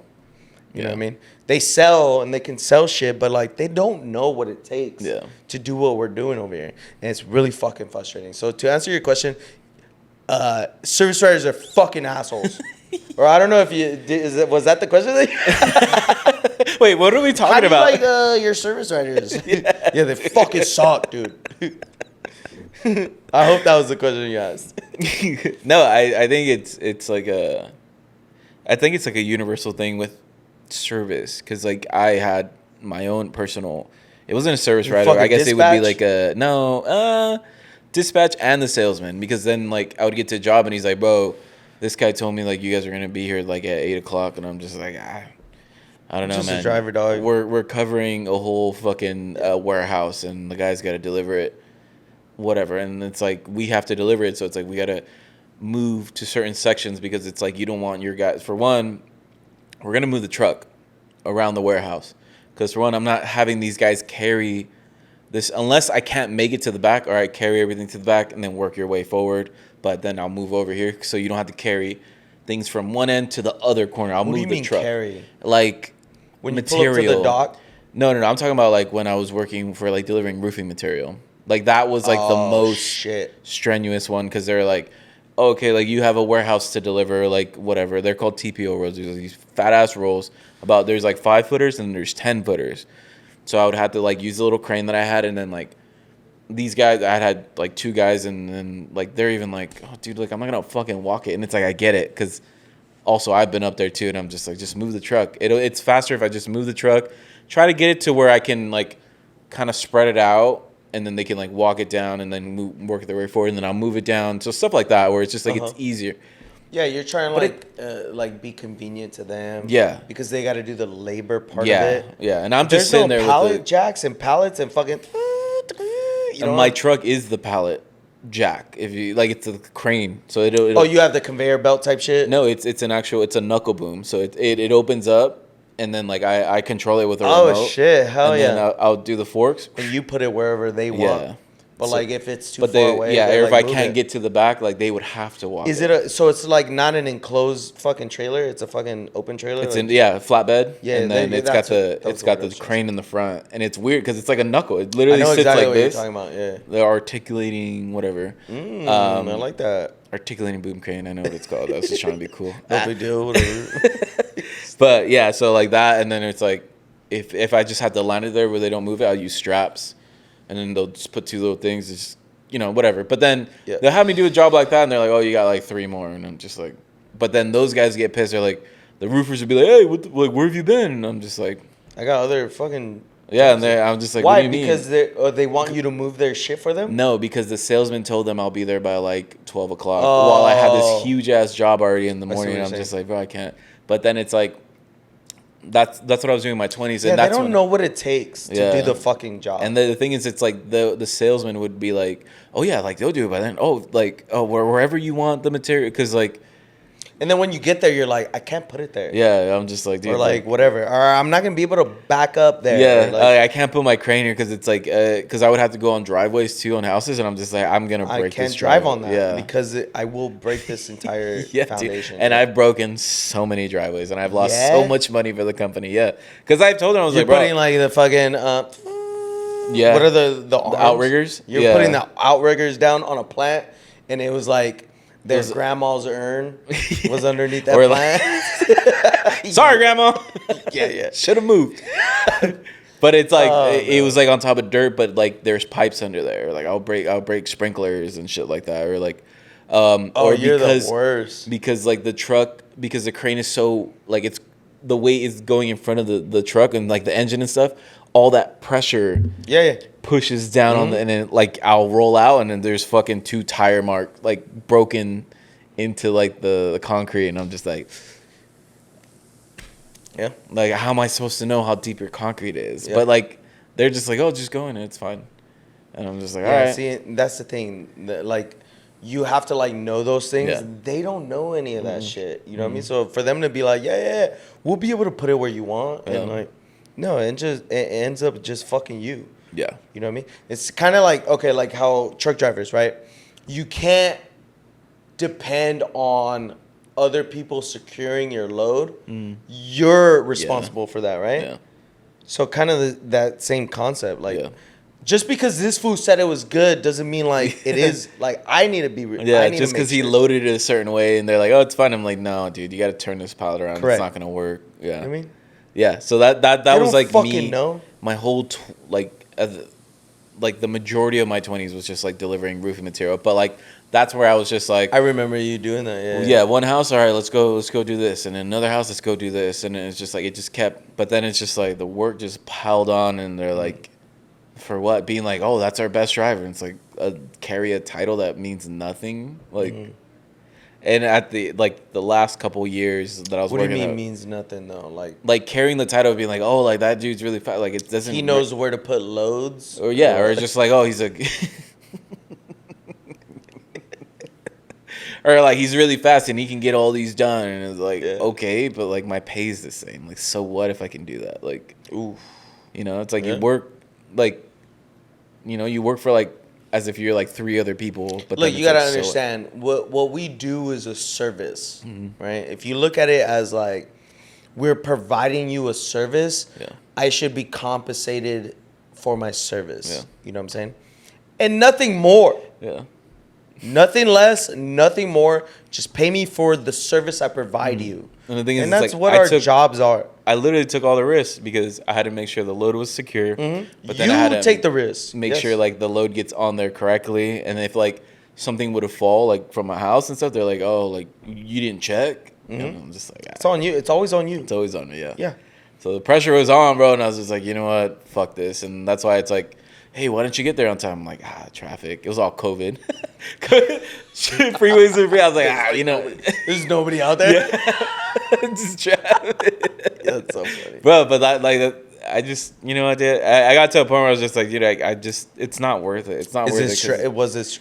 You know Yeah. what I mean? They sell and they can sell shit, but like they don't know what it takes Yeah. to do what we're doing over here. And it's really fucking frustrating. So to answer your question, service writers are fucking assholes. Or I don't know if you did, was that the question? Wait, what are we How talking do you about? like your service writers? Yeah, they fucking suck, dude. I hope that was the question you asked. No, I think it's like a universal thing with service, because like I had my own personal. It wasn't a service You writer. I fucking guess it would be dispatch? like dispatch and the salesman, because then like I would get to a job and he's like, bro, this guy told me like you guys are gonna be here like at 8:00, and I'm just like I don't know, Just a man. driver, dog. We're covering a whole fucking warehouse, and the guy's got to deliver it, whatever. And it's like we have to deliver it, so it's like we got to move to certain sections, because it's like you don't want your guys. For one, we're gonna move the truck around the warehouse, because for one, I'm not having these guys carry this unless I can't make it to the back, or I carry everything to the back and then work your way forward. But then I'll move over here so you don't have to carry things from one end to the other corner. I'll What do move you the mean truck. carry? Like When you material. pull up to the dock? No. I'm talking about like when I was working for like delivering roofing material. Like that was like the most shit. strenuous one because they're like, okay, like you have a warehouse to deliver, like whatever. They're called TPO rolls. There's these fat ass rolls. There's like 5-footers and there's 10-footers. So I would have to like use the little crane that I had, and then like these guys, I had like 2 guys, and then like they're even like, oh dude, like I'm not gonna fucking walk it, and it's like I get it because also I've been up there too, and I'm just like, just move the truck. It's faster if I just move the truck, try to get it to where I can like kind of spread it out, and then they can like walk it down and then work their way forward, and then I'll move it down. So stuff like that where it's just like it's easier. Yeah, you're trying But to like be convenient to them. Yeah. Because they got to do the labor part Yeah, of it. yeah, and I'm There's just sitting no there pallet with jacks and pallets and fucking. You know, my truck is the pallet jack. If you like, it's a crane, so it'll oh, you have the conveyor belt type shit. no, it's a knuckle boom. So it opens up, and then like I control it with a Oh remote. shit! Hell and yeah! then I'll do the forks. And you put it wherever they want. Yeah. But So- like if it's too But far they, away, yeah, they, or if like, I move can't it. get to the back, like they would have to walk. Is it so? It's like not an enclosed fucking trailer. It's a fucking open trailer. It's like, flatbed. Yeah, and then it's got that's the what- it's got that the was what I was crane in the front, and it's weird because it's like a knuckle. It I literally know sits exactly like what this. you're talking about. Yeah. The articulating whatever. I like that. Articulating boom crane. I know what it's called. I was just trying to be cool. No big deal. Whatever. But yeah, so like that, and then it's like if I just have to land it there where they don't move it, I'll use straps, and then they'll just put 2 little things, just whatever. But then they'll have me do a job like that, and they're like, oh, you got like 3 more, and I'm just like, but then those guys get pissed. They're like, the roofers would be like, hey, where have you been? And I'm just like, I got other fucking. yeah, and I'm just like, Why? what do you mean? Because they want you to move their shit for them. No, because the salesman told them I'll be there by like 12 o'clock. While I had this huge ass job already in the see morning, what and I'm you're just like, bro, I can't. But then it's like, that's what I was doing in my 20s, Yeah, and they that's don't when, know what it takes to Yeah. do the fucking job. And the thing is, it's like the salesman would be like, oh yeah, like they'll do it by then. Oh, like wherever you want the material, because like, And then when you get there, you're like, I can't put it there. yeah, I'm just like, dude, Or like whatever. Or I'm not gonna be able to back up there. yeah, Like, I can't put my crane here because it's like, because I would have to go on driveways too on houses, and I'm just like, I'm gonna break I can't this drive driveway. on that Yeah. because I will break this entire Yeah, foundation. dude. And I've broken so many driveways, and I've lost so Yeah? much money for the company. Yeah, because I've told them I was You're like, bro, putting like the fucking yeah, what are the arms? outriggers? You're Yeah. putting the outriggers down on a plant, and it was like their Was- grandma's urn was underneath that Or plant. sorry, grandma. yeah. Should have moved. But it's like Oh, it was like on top of dirt, but like there's pipes under there. Like I'll break sprinklers and shit like that, or like, Oh, or you're because the worst. because like the truck, because the crane is so like it's the weight is going in front of the truck and like the engine and stuff. All that pressure Yeah. pushes down on the, and then like I'll roll out, and then there's fucking 2 tire mark like broken into like the concrete, and I'm just like. Yeah. Like, how am I supposed to know how deep your concrete is? Yeah. But like, they're just like, oh, just go in, it's fine. And I'm just like, all Yeah, right. see, that's the thing. Like, you have to like know those things. Yeah. They don't know any of that shit. You know what I mean? So for them to be like, yeah, we'll be able to put it where you want, and Yeah. like, no, it ends up just fucking you. Yeah. You know what I mean? It's kind of like, okay, like how truck drivers, right? You can't depend on other people securing your load. You're responsible for that, right? Yeah. So kind of that same concept, like. Yeah. Just because this fool said it was good doesn't mean like it is. Like I need to be. Yeah, I need just to make because he sure. loaded it a certain way, and they're like, oh, it's fine. I'm like, no, dude, you got to turn this pallet around. Correct. It's not gonna work. Yeah. I mean, yeah. So that They was don't like fucking me. know. My whole like the majority of my 20s was just like delivering roofing material, but like that's where I was just like, I remember you doing that. Yeah. yeah, one house, all right, let's go do this, and then another house, let's go do this, and it's just like it just kept. But then it's just like the work just piled on, and they're like, for what? Being like, oh, that's our best driver. And it's like carry a title that means nothing, like. And at the last couple years that I was What do you working, mean at, means nothing though? like carrying the title of being like, oh, like that dude's really fast. Like it doesn't. He knows where to put loads. Or yeah, or just like, oh, he's a. Or like he's really fast and he can get all these done, and it's like, Yeah. okay, but like my pay is the same. Like, so what if I can do that? Like, Ooh. you know, it's like Yeah. you work, like, you know, you work for like as if you're like 3 other people. But Look, then you it's, gotta like, understand what we do is a service, Mm-hmm. right? If you look at it as like we're providing you a service, Yeah. I should be compensated for my service. Yeah. You know what I'm saying? And nothing more. Yeah. Nothing less, nothing more. Just pay me for the service I provide you. And the thing is, and it's that's like, what I our took- jobs are. I literally took all the risks because I had to make sure the load was secure. But then I had You to take the risk. make Yes. sure like the load gets on there correctly, and if like something would have fall like from my house and stuff, they're like, oh, like you didn't check. And I'm just like, It's on you. It's always on you. it's always on me, yeah. Yeah. So the pressure was on, bro, and I was just like, you know what, fuck this, and that's why it's like, hey, why didn't you get there on time? I'm like, traffic. It was all COVID. Freeways are free. I was like, you know, There's nobody out there. just traffic. That's so funny. Bro, but that, like, that, I just, you know, I got to a point where I was just like, dude, I just, it's not worth it. It's not worth it. 'Cause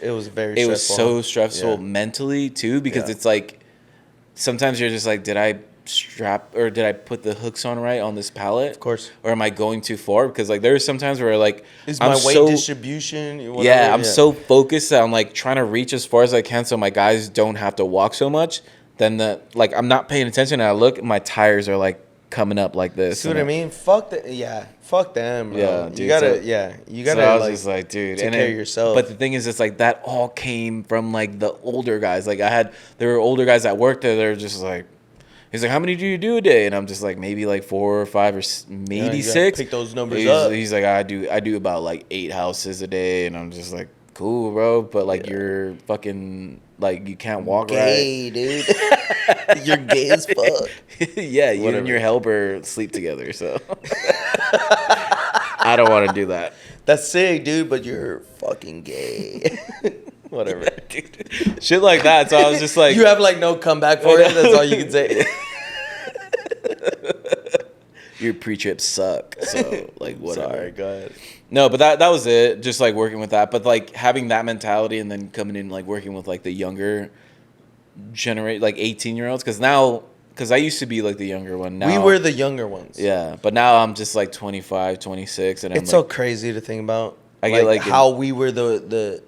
It was very. it was stressful. so stressful Yeah. mentally too, because Yeah. it's like, sometimes you're just like, did I put the hooks on right on this pallet? Of course. Or am I going too far? Because like there's sometimes where like Is I'm my weight so, distribution? Whatever, yeah, I'm so focused that I'm like trying to reach as far as I can so my guys don't have to walk so much. Then I'm not paying attention, and I look, my tires are like coming up like this. See what and I mean? Fuck them, bro. Yeah, you dude, gotta, so- you So gotta. I was like, just like, dude, take and care then- of yourself. But the thing is, it's like that all came from like the older guys. Like there were older guys that worked there. They're just like, he's like, how many do you do a day? And I'm just like, maybe like 4 or 5 or maybe you gotta 6. pick those numbers he's, up. He's like, I do about like 8 houses a day, and I'm just like, cool, bro. But like you're fucking like you can't walk gay, dude. You're gay as fuck. right. Yeah, you Whatever. and your helper sleep together, so I don't want to do that. That's sick, dude. But you're fucking gay. Whatever. Dude, shit like that. So I was just like, You have like no comeback for it. That's all you can say. your pre-trips suck. So like whatever. Sorry, go ahead. No, but that was it. Just like working with that, but like having that mentality and then coming in like working with like the younger generate like 18-year-olds, because I used to be like the younger one. Now We were the younger ones. yeah, but now I'm just like 25, 26, and I'm It's so like, crazy to think about. I get, like, how we were the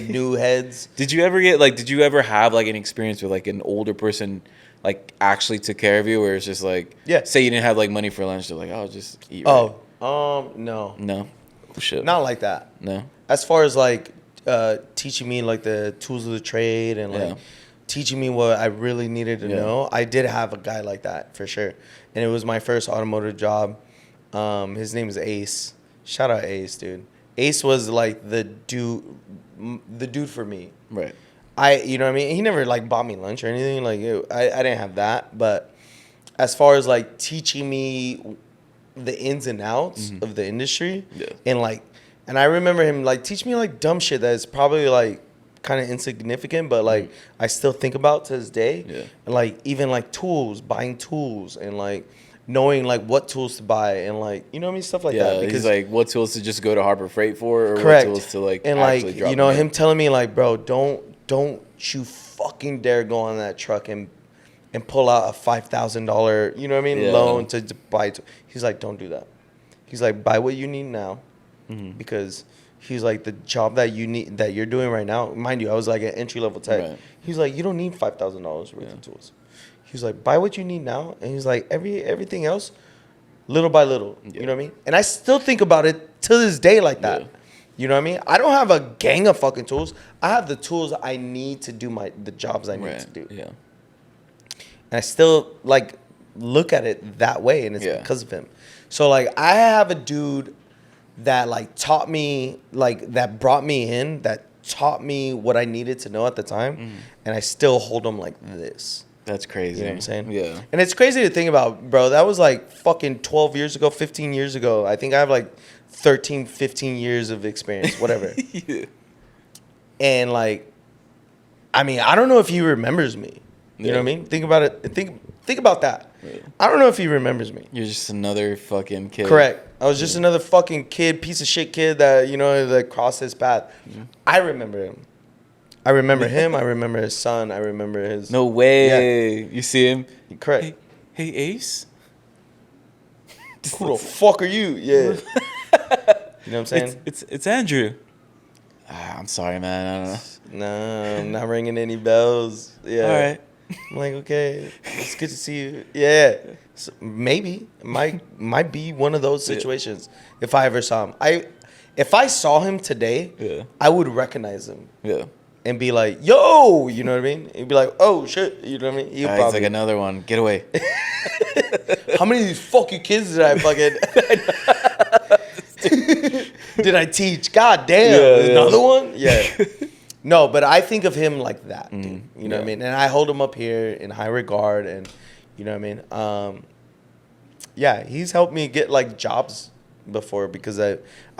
new heads. Did you ever have like an experience with like an older person like actually took care of you, where it's just like, Yeah. say you didn't have like money for lunch, they're like, oh, just eat. No, No. Oh, shit. not like that. No. As far as like teaching me like the tools of the trade and like Yeah. teaching me what I really needed to Yeah. know, I did have a guy like that for sure, and it was my first automotive job. His name is Ace. Shout out Ace, dude. Ace was like the dude for me. Right. You know what I mean? He never like bought me lunch or anything. Like I didn't have that, but as far as like teaching me the ins and outs of the industry, Yeah. and I remember him like teach me like dumb shit that is probably like kind of insignificant, but like I still think about to this day. Yeah. And like even like tools, buying tools, and like knowing like what tools to buy, and like you know what I mean, stuff like that. Yeah, he's like, what tools to just go to Harbor Freight for, or Correct. what tools to like and actually like drop you know them in? him telling me like, bro, don't you fucking dare go on that truck and pull out a $5,000, you know what I mean, Yeah. loan to buy. He's like, don't do that. He's like, buy what you need now, Mm-hmm. because he's like, the job that you're doing right now, mind you, I was like an entry level tech. Right. He's like, you don't need $5,000 worth of tools. He's like, buy what you need now, and he's like, everything else, little by little. Yeah. You know what I mean? And I still think about it to this day like that. Yeah. You know what I mean? I don't have a gang of fucking tools. I have the tools I need to do the jobs I need to do. Yeah. And I still like look at it that way, and it's Yeah. because of him. So like I have a dude that like taught me, like that brought me in, that taught me what I needed to know at the time, and I still hold him like this. That's crazy. You know what I'm saying? Yeah. And it's crazy to think about, bro. That was like fucking 12 years ago, 15 years ago. I think I have like 13, 15 years of experience, whatever. Yeah. And like, I mean, I don't know if he remembers me. You know Yeah. what I mean? Think about it. Think about that. Yeah. I don't know if he remembers me. You're just another fucking kid. Correct. I was just another fucking kid, piece of shit kid that, you know, that crossed his path. I remember him. I remember him. I remember his son. I remember his. No way. You see him? Correct. Hey, Ace? Who the fuck are you? Yeah. You know what I'm saying? It's Andrew. I'm sorry, man. I don't know. No, I'm not ringing any bells. Yeah. All right. I'm like, okay, it's good to see you. Yeah. So maybe might be one of those situations if I ever saw him. If I saw him today, Yeah. I would recognize him Yeah. and be like, "Yo," you know what I mean? He'd be like, "Oh shit," you know what I mean? He'll He's probably like another one. Get away. How many of these fucking kids did I fucking did I teach? God damn, Yeah, another one? Yeah. No, but I think of him like that, dude. You know what I yeah. mean? And I hold him up here in high regard, and you know what I mean? Yeah, he's helped me get like jobs before because I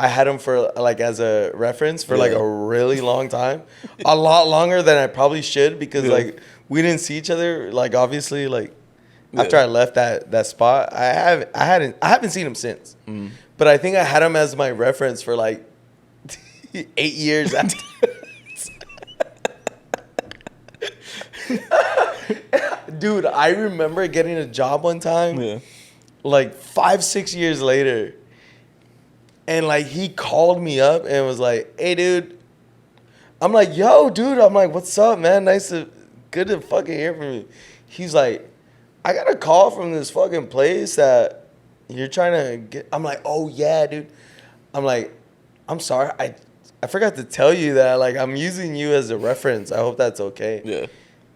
had him for like as a reference for like Yeah. a really long time, a lot longer than I probably should because Yeah. like we didn't see each other like obviously like after Yeah. I left that spot. I haven't seen him since, but I think I had him as my reference for like 8 years after. Dude, I remember getting a job one time, Yeah. like 5-6 years later, and like he called me up and was like, "Hey, dude," I'm like, "Yo, dude," I'm like, "What's up, man? Good to fucking hear from you." He's like, "I got a call from this fucking place that you're trying to get." I'm like, "Oh yeah, dude." I'm like, "I'm sorry, I forgot to tell you that like I'm using you as a reference. I hope that's okay." Yeah.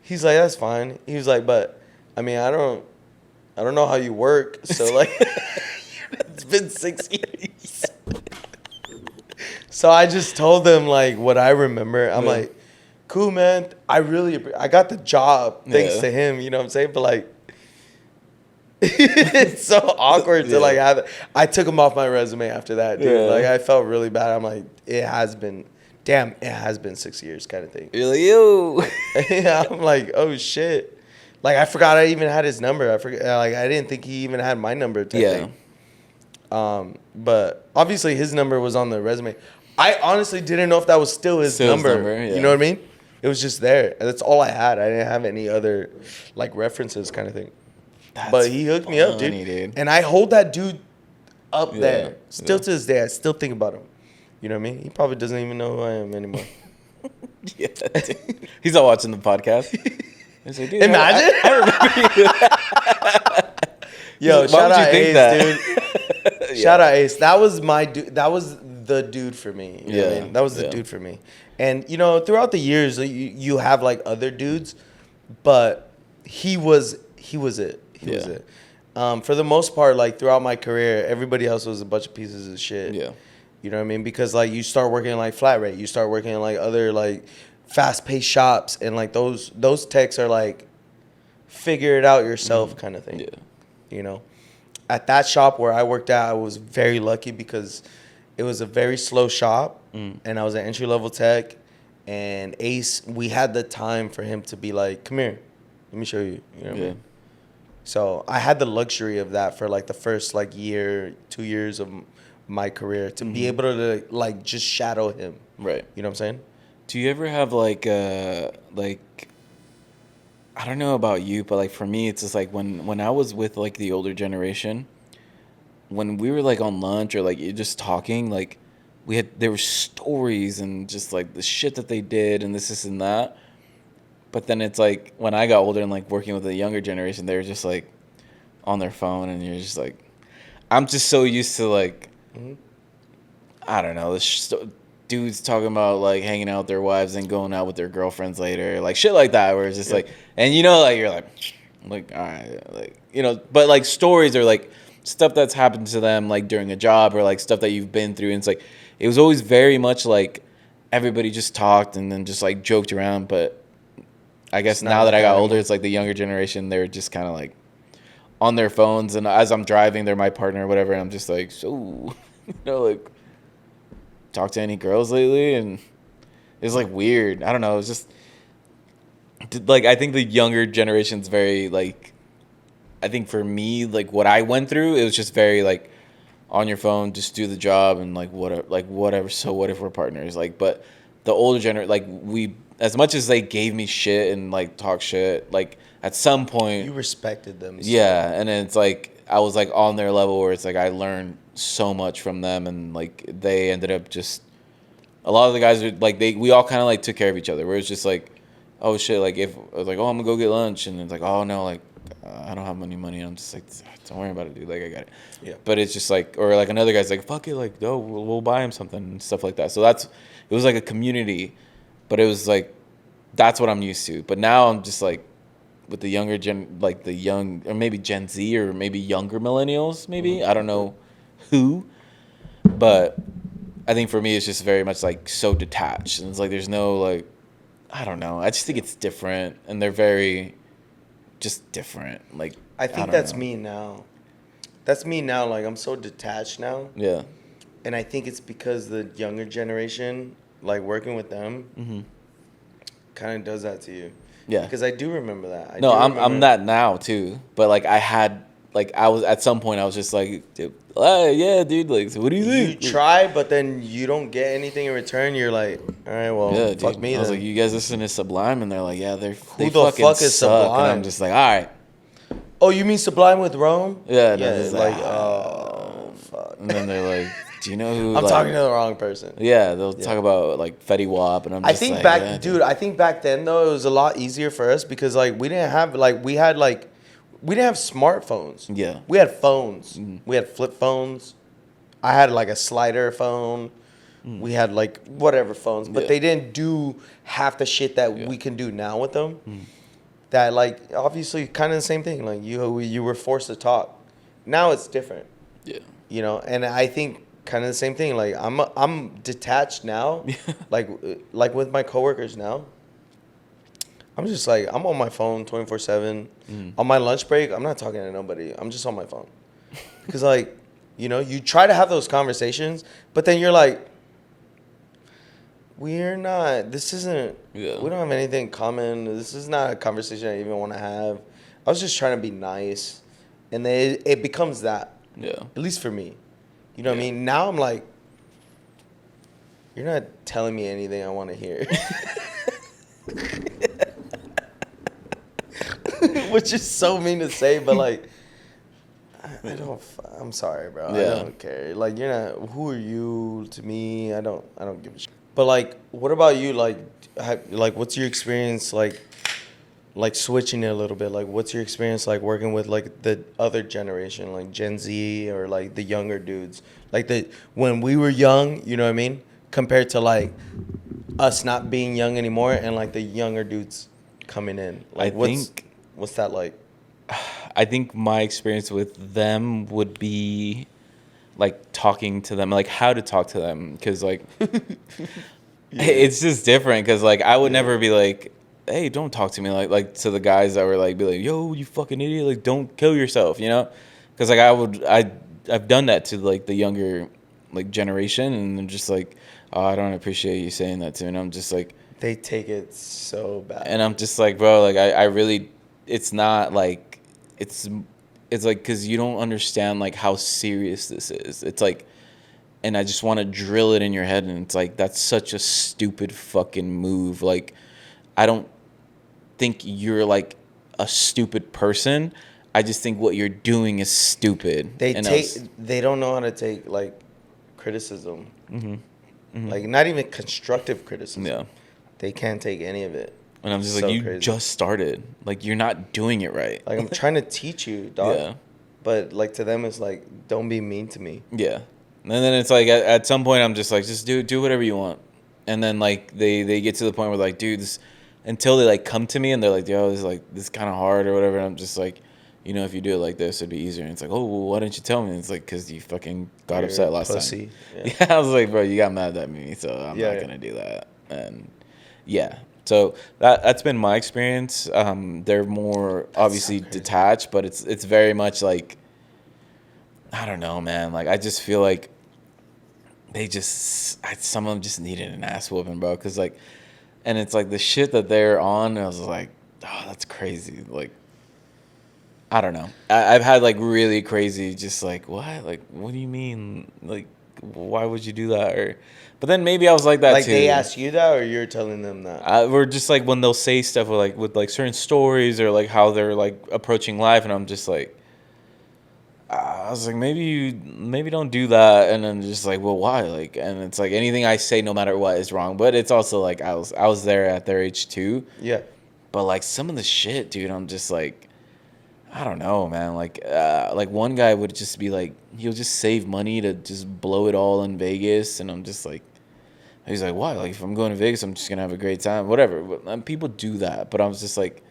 He's like, "That's fine." He was like, "But I mean, I don't know how you work, so like, it's been 6 years." So I just told them like what I remember. I'm Yeah. like, "Cool, man. I got the job thanks Yeah. to him." You know what I'm saying? But like, it's so awkward to like Yeah. have it. I took him off my resume after that, dude. Yeah. Like I felt really bad. I'm like, it has been 6 years, kind of thing. You're like, yo. Yeah, I'm like, oh shit. Like I forgot I even had his number. I forgot, like I didn't think he even had my number. Type Yeah. thing. But obviously his number was on the resume. I honestly didn't know if that was still his Still his number. number, yeah. You know what I mean? It was just there. And that's all I had. I didn't have any other like references, kind of thing. That's But he hooked me up, funny, dude. And I hold that dude up Yeah, there. Still yeah. to this day, I still think about him. You know what I mean? He probably doesn't even know who I am anymore. Yeah. Dude. He's not watching the podcast. He's like, dude, Imagine. I Yo, Why shout would you out think Ace, that? dude. Yeah. Shout out Ace. That was my dude. That was the dude for me. You know what I Yeah, mean? That was the yeah. dude for me. And you know, throughout the years, you have like other dudes, but he was it. He was Yeah. it. For the most part, like throughout my career, everybody else was a bunch of pieces of shit. Yeah. You know what I mean? Because like you start working like flat rate, you start working in like other like fast paced shops, and like those techs are like figure it out yourself kind of thing. Yeah. You know, at that shop where I worked at, I was very lucky because it was a very slow shop, and I was an entry level tech. And Ace, we had the time for him to be like, "Come here, let me show you." You know what I Yeah. mean? So I had the luxury of that for like the first like year, 2 years of my career to be able to like just shadow him. Right. You know what I'm saying? Do you ever have like I don't know about you, but like for me, it's just like when I was with like the older generation, when we were like on lunch or like you're just talking, like there were stories and just like the shit that they did and this and that. But then it's like when I got older and like working with the younger generation, they were just like on their phone, and you're just like, I'm just so used to like, I don't know, dudes talking about like hanging out with their wives and going out with their girlfriends later, like shit like that, where it's just like, and you know, like you're like, all right, like, you know, but like stories are like stuff that's happened to them like during a job or like stuff that you've been through, and it's like it was always very much like everybody just talked and then just like joked around, but I guess It's not now that like I got that older, anymore. it's like the younger generation, they're just kind of like on their phones, and as I'm driving, they're my partner or whatever, and I'm just like, so, you know, like, talk to any girls lately? And it's like weird. I don't know. It's just like I think the younger generation's very like, I think for me, like what I went through, it was just very like on your phone, just do the job and like whatever. So what if we're partners? Like, but the older generation, like we, as much as they gave me shit and like talk shit, like at some point, You respected them. so- yeah, and then it's like I was like on their level where it's like I learned so much from them, and like they ended up just A lot of the guys are like we all kind of like took care of each other. Where it's just like, oh shit, like if I was like, oh, I'm gonna go get lunch, and it's like, oh no, like I don't have any money. And I'm just like, don't worry about it, dude. Like I got it. Yeah. But it's just like, or like another guy's like, fuck it, like no, we'll buy him something and stuff like that. So it was like a community, but it was like, that's what I'm used to. But now I'm just like, with the younger like the young, or maybe Gen Z, or maybe younger millennials, maybe I don't know who, but I think for me it's just very much like so detached, and it's like there's no like, I don't know. I just think it's different, and they're very just different. Like I think don't that's know. me now. That's me now. Like I'm so detached now, Yeah. and I think it's because the younger generation, like working with them, Mm-hmm. kind of does that to you. Yeah. Because I do remember that. I No, do I'm remember- that now too. But like I was at some point I was just like, dude, yeah, dude. Like, so what do you You think? try, but then you don't get anything in return. You're like, all right, well, Yeah, fuck dude. me I was then. like, you guys listen to Sublime, and they're like, yeah, they the fucking fuck is suck. And Sublime? I'm just like, all right. Oh, you mean Sublime with Rome? Yeah, no, Yeah, this is like, like, oh, fuck. And then they're like, do you know who? I'm like, talking to the wrong person. Yeah, they'll Yeah. talk about like Fetty Wap, and I'm I just think like, back, yeah, dude. I think back then though it was a lot easier for us because like we didn't have like we didn't have smartphones. Yeah. We had phones. Mm-hmm. We had flip phones. I had like a slider phone. We had like whatever phones, but Mm. Yeah. they didn't do half the shit that Yeah. we can do now with them. That like obviously kind of the same thing. Like you were forced to talk. Now it's different. Yeah. You know, and I think kind of the same thing. Like I'm detached now, like with my coworkers now. I'm just like I'm on my phone 24/7. On my lunch break, I'm not talking to nobody. I'm just on my phone, because like you know you try to have those conversations, but then you're like, we're not. This isn't. Yeah. We don't have anything in common. This is not a conversation I even want to have. I was just trying to be nice, and then it becomes that. Yeah. At least for me. You know what I Yeah. mean? Now I'm like, you're not telling me anything I want to hear. Which is so mean to say, but like, I don't. I'm sorry, bro. Yeah. I don't care. Like, you're not. Who are you to me? I don't give a shit. But like, what about you? Like, what's your experience like switching it a little bit? Like, what's your experience like working with like the other generation, like Gen Z or like the younger dudes, like when we were young, you know what I mean, compared to like us not being young anymore and like the younger dudes coming in. Like, what's that like? I think my experience with them would be like talking to them, like how to talk to them, because like it's just different. Because like I would never be like, hey, don't talk to me like to the guys that were like, be like, yo, you fucking idiot, like don't kill yourself, you know? Because like I've done that to like the younger like generation, and they're just like, oh, I don't appreciate you saying that to me. And I'm just like, They take it so bad. and I'm just like, bro, like I really, it's not like, it's like, because you don't understand like how serious this is. It's like, and I just want to drill it in your head, and it's like, that's such a stupid fucking move. Like, I don't think you're like a stupid person. I just think what you're doing is stupid. They don't know how to take like criticism. Like not even constructive criticism. Yeah. They can't take any of it. And I'm just So like, you crazy. just started. Like, you're not doing it right. Like I'm trying to teach you, dog. Yeah. But like to them, it's like, don't be mean to me. Yeah. And then it's like at some point I'm just like, just do whatever you want. And then like they get to the point where like, dude, this, until they like come to me and they're like, yo, this is like, this is kind of hard or whatever. And I'm just like, you know, if you do it like this, it'd be easier. And it's like, oh, well, why didn't you tell me? And it's like, because you fucking got You're upset a last pussy. time. Yeah. Yeah, I was like, bro, you got mad at me, so I'm Yeah, not yeah. gonna do that. And yeah, so that's been my experience. They're more obviously crazy. detached, but it's very much like, I don't know, man. Like I just feel like some of them just needed an ass whooping, bro. Cause like, and it's like the shit that they're on. I was like, oh, that's crazy. Like, I don't know. I've had like really crazy, just like, what? Like, what do you mean? Like, why would you do that? Or, but then maybe I was like that Like too. they ask you that, or you're telling them that. We're just like when they'll say stuff with like certain stories or like how they're like approaching life, and I'm just like, I was like, maybe don't do that. And then just like, well, why? Like, and it's like anything I say, no matter what, is wrong. But it's also like I was there at their age too. Yeah. But like some of the shit, dude, I'm just like, I don't know, man. Like one guy would just be like, he'll just save money to just blow it all in Vegas, and I'm just like, he's like, why? Like if I'm going to Vegas, I'm just gonna have a great time, whatever. But, people do that, but I was just like,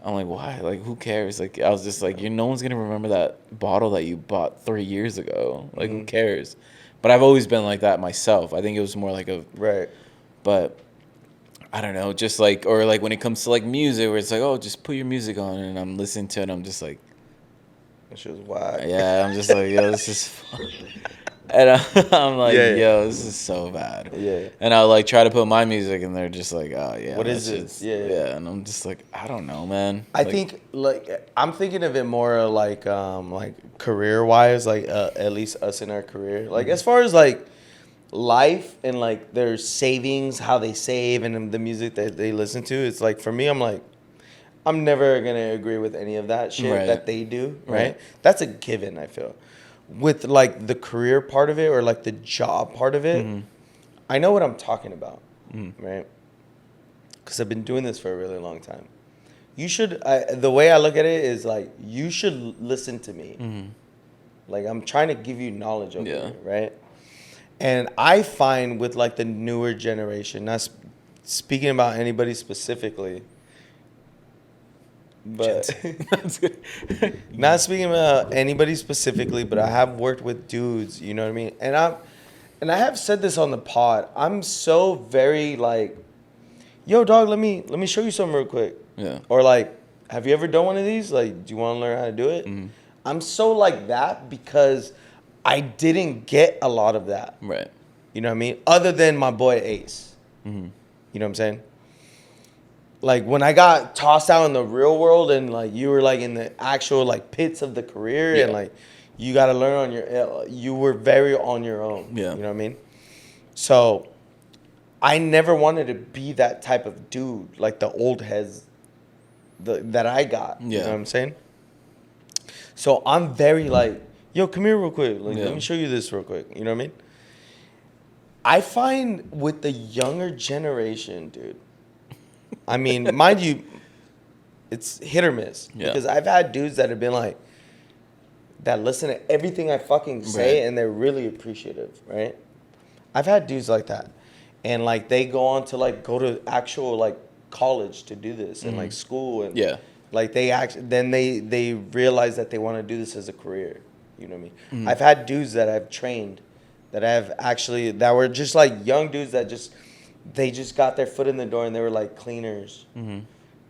I'm like, why? Like who cares? Like I was just like, no one's gonna remember that bottle that you bought 3 years ago. Like who cares? But I've always been like that myself. I think it was more like a Right. but I don't know, just like, or like when it comes to like music, where it's like, oh, just put your music on, and I'm listening to it, and I'm just like, That shit was wild. yeah, I'm just like, yo, this is fun. And I'm like, Yeah. yo, this is so bad. Yeah. And I'll like try to put my music, and they're just like, oh yeah, What that is this? shit's- Yeah. yeah. And I'm just like, I don't know, man. I Like, think like I'm thinking of it more like career wise, like at least us in our career. Like as far as like life and like their savings, how they save and the music that they listen to, it's like for me, I'm like, I'm never gonna agree with any of that shit Right. that they do. Right? Right. That's a given. I feel with like the career part of it or like the job part of it, I know what I'm talking about. Right? Because I've been doing this for a really long time. You should. The way I look at it is like you should listen to me. Like I'm trying to give you knowledge over Yeah. here, right? And I find with like the newer generation, not speaking about anybody specifically, but That's good. not speaking about anybody specifically, but I have worked with dudes, you know what I mean? And I have said this on the pod. I'm so very like, yo, dog, let me show you something real quick. Yeah. Or like, have you ever done one of these? Like, do you want to learn how to do it? I'm so like that because I didn't get a lot of that. Right. You know what I mean? Other than my boy Ace. You know what I'm saying? Like when I got tossed out in the real world and like you were like in the actual like pits of the career and Yeah. like you got to learn on you were very on your own. Yeah. You know what I mean? So I never wanted to be that type of dude, like the old heads that I got. You Yeah. know what I'm saying? So I'm very like, yo, come here real quick. Like, Yeah. let me show you this real quick. You know what I mean? I find with the younger generation, dude, I mean, mind you, it's hit or miss. Yeah. Because I've had dudes that have been like, that listen to everything I fucking say Right. and they're really appreciative, right? I've had dudes like that. And like they go on to like go to actual like college to do this and like school and Yeah. like then they realize that they want to do this as a career. You know what I mean? I've had dudes that I've trained that were just like young dudes that they just got their foot in the door and they were like cleaners.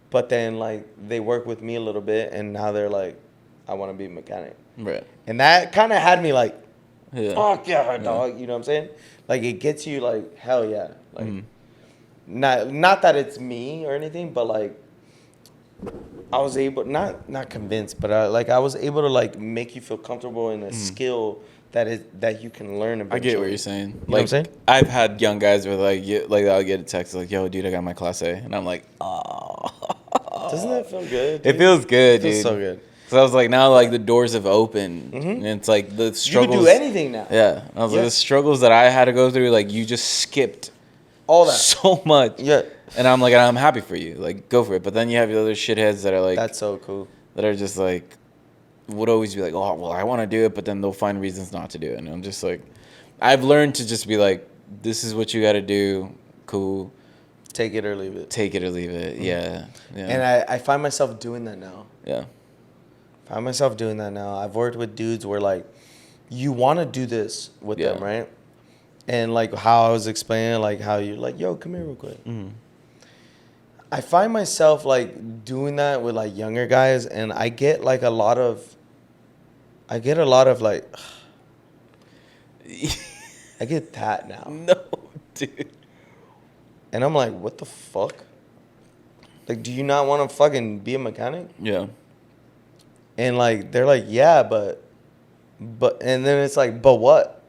But then like they work with me a little bit and now they're like, I want to be a mechanic. Right. And that kind of had me like, Yeah. fuck yeah, dog. You know what I'm saying? Like it gets you like, hell yeah. Like not that it's me or anything, but like I was able not convinced, but I was able to like make you feel comfortable in a skill that you can learn about. I get what you're saying. You know what I'm saying? I've had young guys where I'll get a text like, "Yo, dude, I got my class A," and I'm like, "Oh." Doesn't that feel good? It dude? feels good, It feels dude. so good. So I was like, now like the doors have opened, and it's like the You struggles. can do anything now. Yeah, I was Yeah. like the struggles that I had to go through. Like you just skipped All that. so much. Yeah. And I'm happy for you. Like go for it. But then you have the other shitheads that are like That's so cool. that are just like would always be like, oh well, I want to do it, but then they'll find reasons not to do it. And I'm just like, I've learned to just be like, this is what you got to do. Cool. Take it or leave it. Take it or leave it. Yeah. Yeah. And I find myself doing that now. yeah. I've worked with dudes where like you want to do this with Yeah. them, right? And like how I was explaining, like how you're like, yo, come here real quick. I find myself like doing that with like younger guys, and I get a lot of like, I get that now, No, dude. and I'm like, what the fuck? Like, do you not want to fucking be a mechanic? Yeah. And like they're like, yeah, but and then it's like, but what?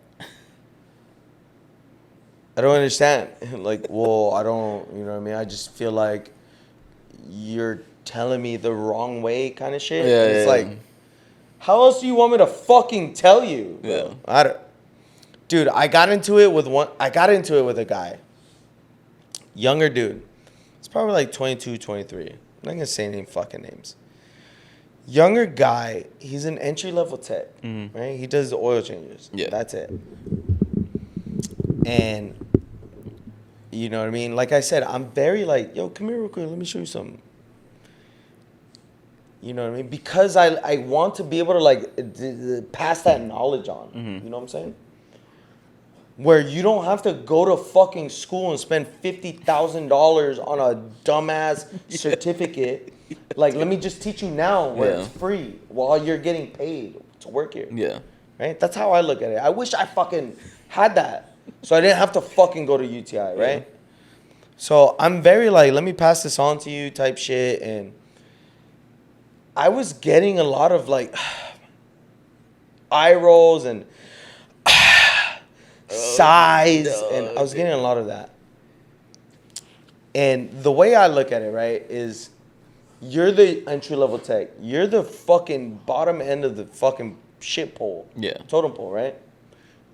I don't understand. Like, well, I don't, you know what I mean? I just feel like you're telling me the wrong way kind of shit. Yeah, And it's yeah, like, yeah. How else do you want me to fucking tell you? Yeah. Dude, I got into it with a guy. Younger dude. It's probably like 22, 23. I'm not going to say any fucking names. Younger guy, he's an entry-level tech, right? He does the oil changes. Yeah. That's it. And, you know what I mean? Like I said, I'm very like, yo, come here real quick. Let me show you something. You know what I mean? Because I want to be able to, like, pass that knowledge on. You know what I'm saying? Where you don't have to go to fucking school and spend $50,000 on a dumbass certificate. Like, let me just teach you now where it's free while you're getting paid to work here. Yeah. Right? That's how I look at it. I wish I fucking had that. So I didn't have to fucking go to UTI, right? Yeah. So I'm very like, let me pass this on to you type shit. And I was getting a lot of like eye rolls and sighs. And I was getting a lot of that. And the way I look at it, right, is you're the entry-level tech. You're the fucking bottom end of the fucking shit pole. Yeah. Totem pole, right?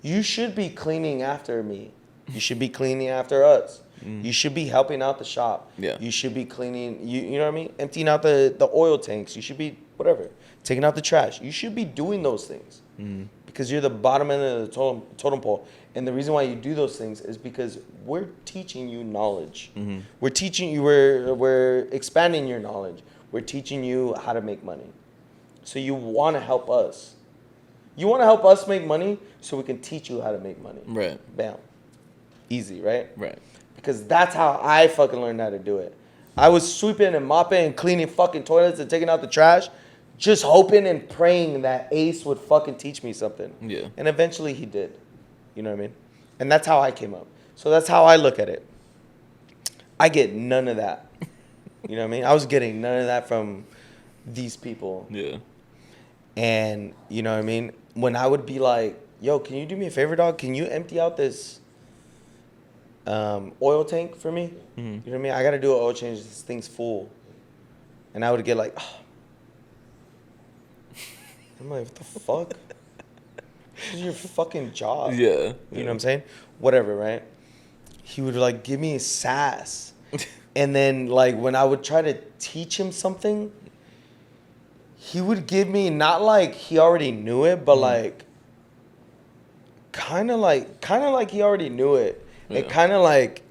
You should be cleaning after me. You should be cleaning after us. You should be helping out the shop. Yeah. You should be cleaning, you know what I mean? Emptying out the oil tanks. You should be, whatever, taking out the trash. You should be doing those things because you're the bottom end of the totem pole. And the reason why you do those things is because we're teaching you knowledge. We're teaching you, we're expanding your knowledge. We're teaching you how to make money. So you want to help us. You want to help us make money so we can teach you how to make money. Right. Bam. Easy, right? Right. Because that's how I fucking learned how to do it. I was sweeping and mopping and cleaning fucking toilets and taking out the trash, just hoping and praying that Ace would fucking teach me something. Yeah. And eventually he did. You know what I mean? And that's how I came up. So that's how I look at it. I get none of that. You know what I mean? I was getting none of that from these people. Yeah. And, you know what I mean? When I would be like, yo, can you do me a favor, dog? Can you empty out this oil tank for me? You know what I mean? I got to do an oil change. This thing's full. And I would get like, oh. I'm like, what the fuck? This is your fucking job. Yeah. You know what I'm saying? Whatever, right? He would like give me sass. And then like when I would try to teach him something, he would give me not like he already knew it, but like kind of like he already knew it. Yeah. And kind of like,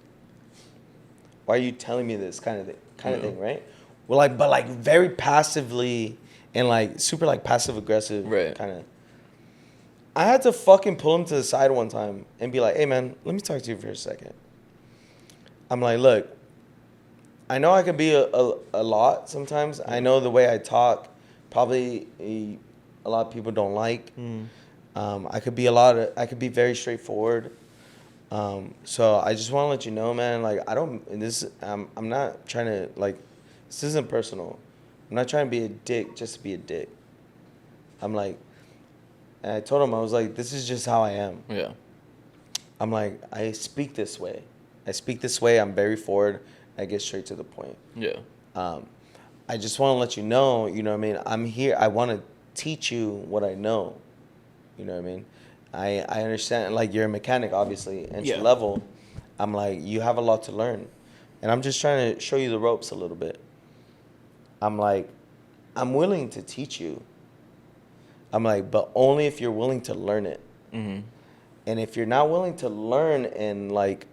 why are you telling me this kind of thing, right? Well, like, but like very passively and like super like passive aggressive, right? Kind of. I had to fucking pull him to the side one time and be like, hey man, let me talk to you for a second. I'm like, look, I know I can be a lot sometimes. I know the way I talk, probably a lot of people don't like. I could be very straightforward. So I just want to let you know, man, like I'm not trying to like, this isn't personal. I'm not trying to be a dick just to be a dick. I'm like, and I told him, I was like, this is just how I am. Yeah. I'm like, I speak this way. I'm very forward. I get straight to the point. Yeah. I just want to let you know what I mean? I'm here. I want to teach you what I know. You know what I mean? I understand, like, you're a mechanic, obviously, entry level. I'm like, you have a lot to learn. And I'm just trying to show you the ropes a little bit. I'm like, I'm willing to teach you. I'm like, but only if you're willing to learn it. And if you're not willing to learn and, like,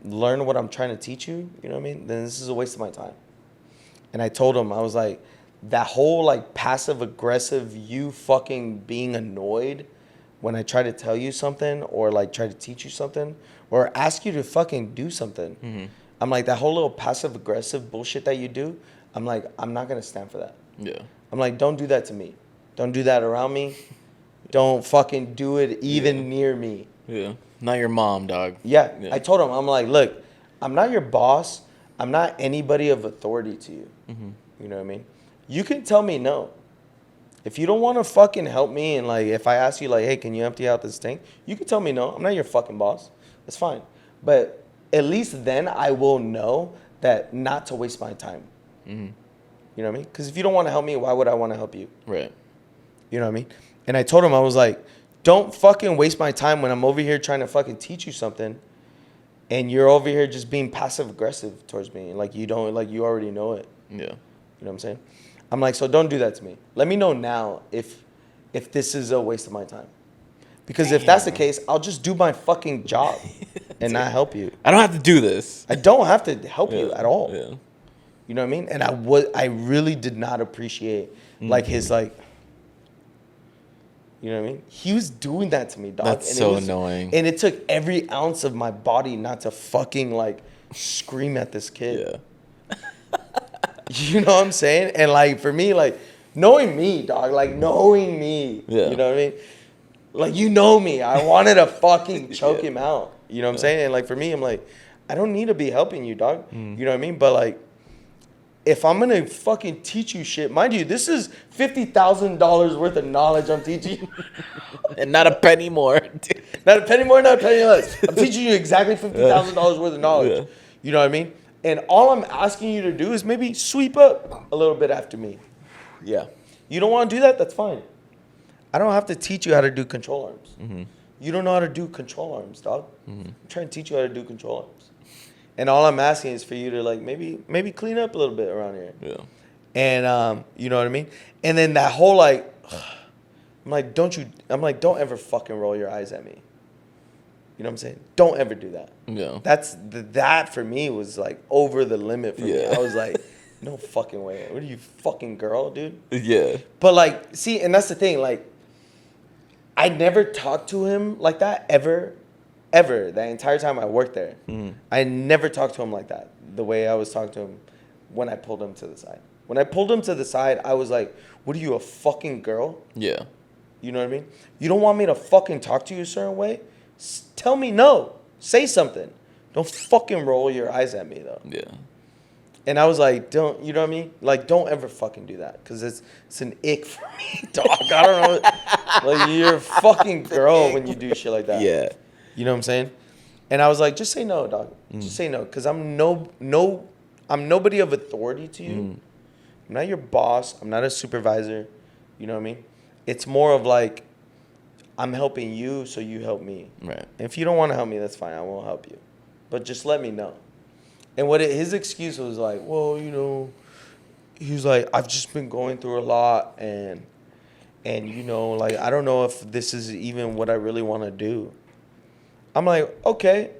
learn what I'm trying to teach you, you know what I mean? Then this is a waste of my time. And I told him, I was like, that whole, like, passive-aggressive, you fucking being annoyed when I try to tell you something or, like, try to teach you something or ask you to fucking do something. I'm like, that whole little passive-aggressive bullshit that you do, I'm like, I'm not going to stand for that. Yeah. I'm like, don't do that to me. Don't do that around me. Don't fucking do it even near me. Yeah. Not your mom, dog. Yeah. I told him, I'm like, look, I'm not your boss. I'm not anybody of authority to you. You know what I mean? You can tell me no. If you don't want to fucking help me and, like, if I ask you, like, hey, can you empty out this tank? You can tell me no. I'm not your fucking boss. That's fine. But at least then I will know that not to waste my time. You know what I mean? Because if you don't want to help me, why would I want to help you? Right. You know what I mean? And I told him, I was like, don't fucking waste my time when I'm over here trying to fucking teach you something, and you're over here just being passive aggressive towards me. Like you don't, like you already know it. Yeah. You know what I'm saying? I'm like, so don't do that to me. Let me know now if this is a waste of my time. Because if that's the case, I'll just do my fucking job and not help you. I don't have to do this. I don't have to help you at all. Yeah. You know what I mean? And I really did not appreciate like his like, you know what I mean? He was doing that to me, dog. That's and so annoying. And it took every ounce of my body not to fucking like scream at this kid. Yeah. You know what I'm saying? And like for me, like knowing me, dog, like knowing me, Yeah. you know what I mean? Like you know me, I wanted to fucking choke him out. You know what I'm saying? And like for me, I'm like, I don't need to be helping you, dog. You know what I mean? But like, if I'm gonna fucking teach you shit, mind you, this is $50,000 worth of knowledge I'm teaching you. And not a penny more. Dude. Not a penny more, not a penny less. I'm teaching you exactly $50,000 worth of knowledge. Yeah. You know what I mean? And all I'm asking you to do is maybe sweep up a little bit after me. Yeah. You don't want to do that? That's fine. I don't have to teach you how to do control arms. Mm-hmm. You don't know how to do control arms, dog. I'm trying to teach you how to do control arms. And all I'm asking is for you to like maybe clean up a little bit around here. Yeah. And you know what I mean? And then that whole like I'm like, don't ever fucking roll your eyes at me. You know what I'm saying? Don't ever do that. Yeah. That for me was like over the limit for me. Yeah. I was like, no fucking way. What are you, fucking girl, dude? Yeah. But like, see, and that's the thing, like, I never talked to him like that ever. That entire time I worked there. I never talked to him like that, the way I was talking to him when I pulled him to the side. When I pulled him to the side, I was like, what are you, a fucking girl? Yeah. You know what I mean? You don't want me to fucking talk to you a certain way? Tell me no. Say something. Don't fucking roll your eyes at me, though. Yeah. And I was like, don't, you know what I mean? Like, don't ever fucking do that. Because it's an ick for me, dog. I don't know. Like, you're a fucking girl when you do shit like that. Yeah. You know what I'm saying? And I was like, just say no, dog. Just say no. Because I'm I'm nobody of authority to you. I'm not your boss. I'm not a supervisor. You know what I mean? It's more of like, I'm helping you, so you help me. Right. And if you don't want to help me, that's fine. I won't help you. But just let me know. And his excuse was like, well, you know, he was like, I've just been going through a lot, and you know, like, I don't know if this is even what I really want to do. I'm like, okay,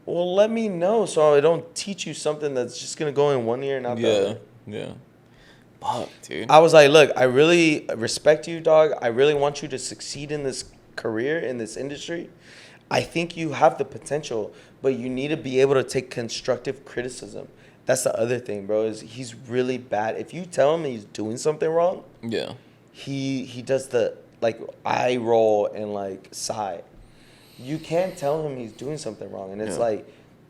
well, let me know so I don't teach you something that's just going to go in one ear and out the other. Yeah. Fuck, dude. I was like, look, I really respect you, dog. I really want you to succeed in this career, in this industry. I think you have the potential, but you need to be able to take constructive criticism. That's the other thing, bro, is he's really bad. If you tell him he's doing something wrong, Yeah. he does the, like, eye roll and, like, sigh. You can't tell him he's doing something wrong. And it's like,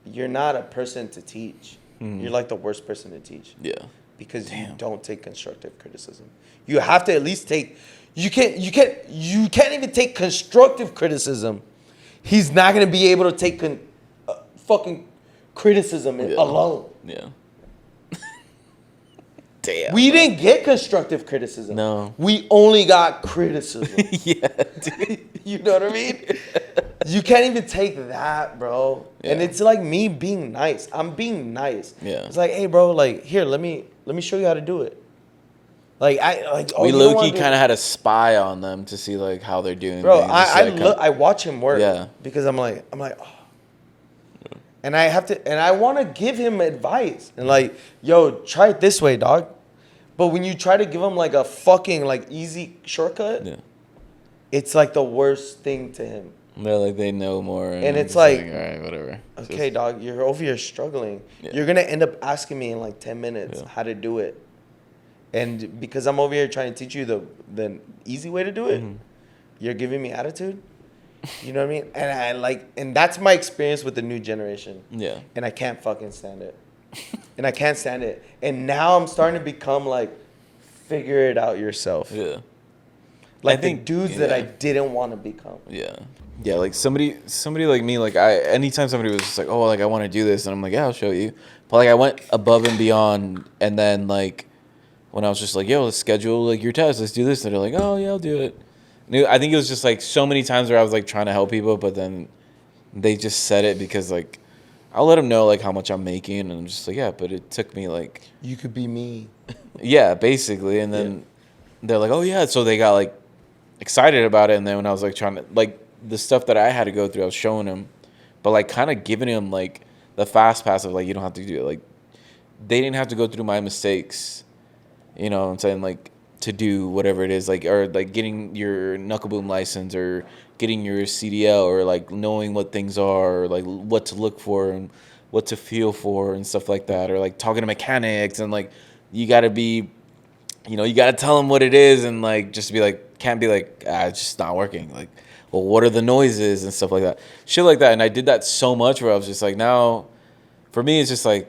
you're not a person to teach. You're, like, the worst person to teach. Yeah. Because you don't take constructive criticism. You have to at least take, you can't even take constructive criticism. He's not going to be able to take fucking criticism alone. Yeah. Damn. We didn't get constructive criticism. No. We only got criticism. Yeah, dude. You know what I mean? You can't even take that, bro. And Yeah. it's like me being nice. I'm being nice. Yeah. It's like, hey, bro, like, here, let me show you how to do it. Like, We low-key kind of had a spy on them to see, like, how they're doing bro, things. Just, I watch him work. Yeah. Because I'm like, oh. And I want to give him advice. And like, yo, try it this way, dog. But when you try to give him like a fucking like easy shortcut, Yeah. it's like the worst thing to him. They're like, they know more. And I'm it's just like, all right, whatever. Okay, dog, you're over here struggling. Yeah. You're going to end up asking me in like 10 minutes how to do it. And because I'm over here trying to teach you the easy way to do it, you're giving me attitude. You know what I mean? And that's my experience with the new generation. Yeah. And I can't fucking stand it. And I can't stand it. And now I'm starting to become like, figure it out yourself. Yeah. Like I think, the dudes that I didn't want to become. Yeah. Yeah, like somebody like me, like anytime somebody was just like, oh, like I want to do this, and I'm like, yeah, I'll show you. But like I went above and beyond, and then like when I was just like, yo, let's schedule like your test. Let's do this. And they're like, oh yeah, I'll do it. And I think it was just like so many times where I was like trying to help people, but then they just said it because like I'll let them know like how much I'm making, and I'm just like, yeah, but it took me like, You could be me. yeah, basically. And then they're like, oh yeah, so they got like excited about it. And then when I was like trying to like the stuff that I had to go through, I was showing them, but like kind of giving them like the fast pass of like, you don't have to do it. Like they didn't have to go through my mistakes, you know what I'm saying, like to do whatever it is, like, or like getting your knuckle boom license or getting your CDL, or like knowing what things are, or like what to look for and what to feel for and stuff like that, or like talking to mechanics, and like you got to be, you know, you got to tell them what it is, and like just be like, can't be like, it's just not working. Like, well, what are the noises and stuff like that, shit like that. And I did that so much where I was just like, now for me it's just like,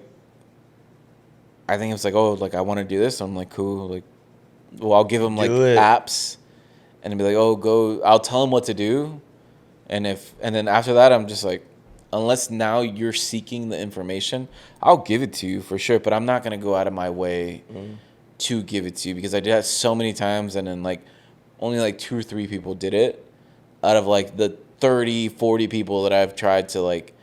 I think it's like, oh, like I want to do this. So I'm like, cool. Like, well, I'll give them like Do it. apps, and be like, oh, go. I'll tell them what to do, and then after that, I'm just like, unless now you're seeking the information, I'll give it to you for sure. But I'm not gonna go out of my way to give it to you, because I did that so many times, and then like only like 2 or 3 people did it out of like the 30, 40 people that I've tried to like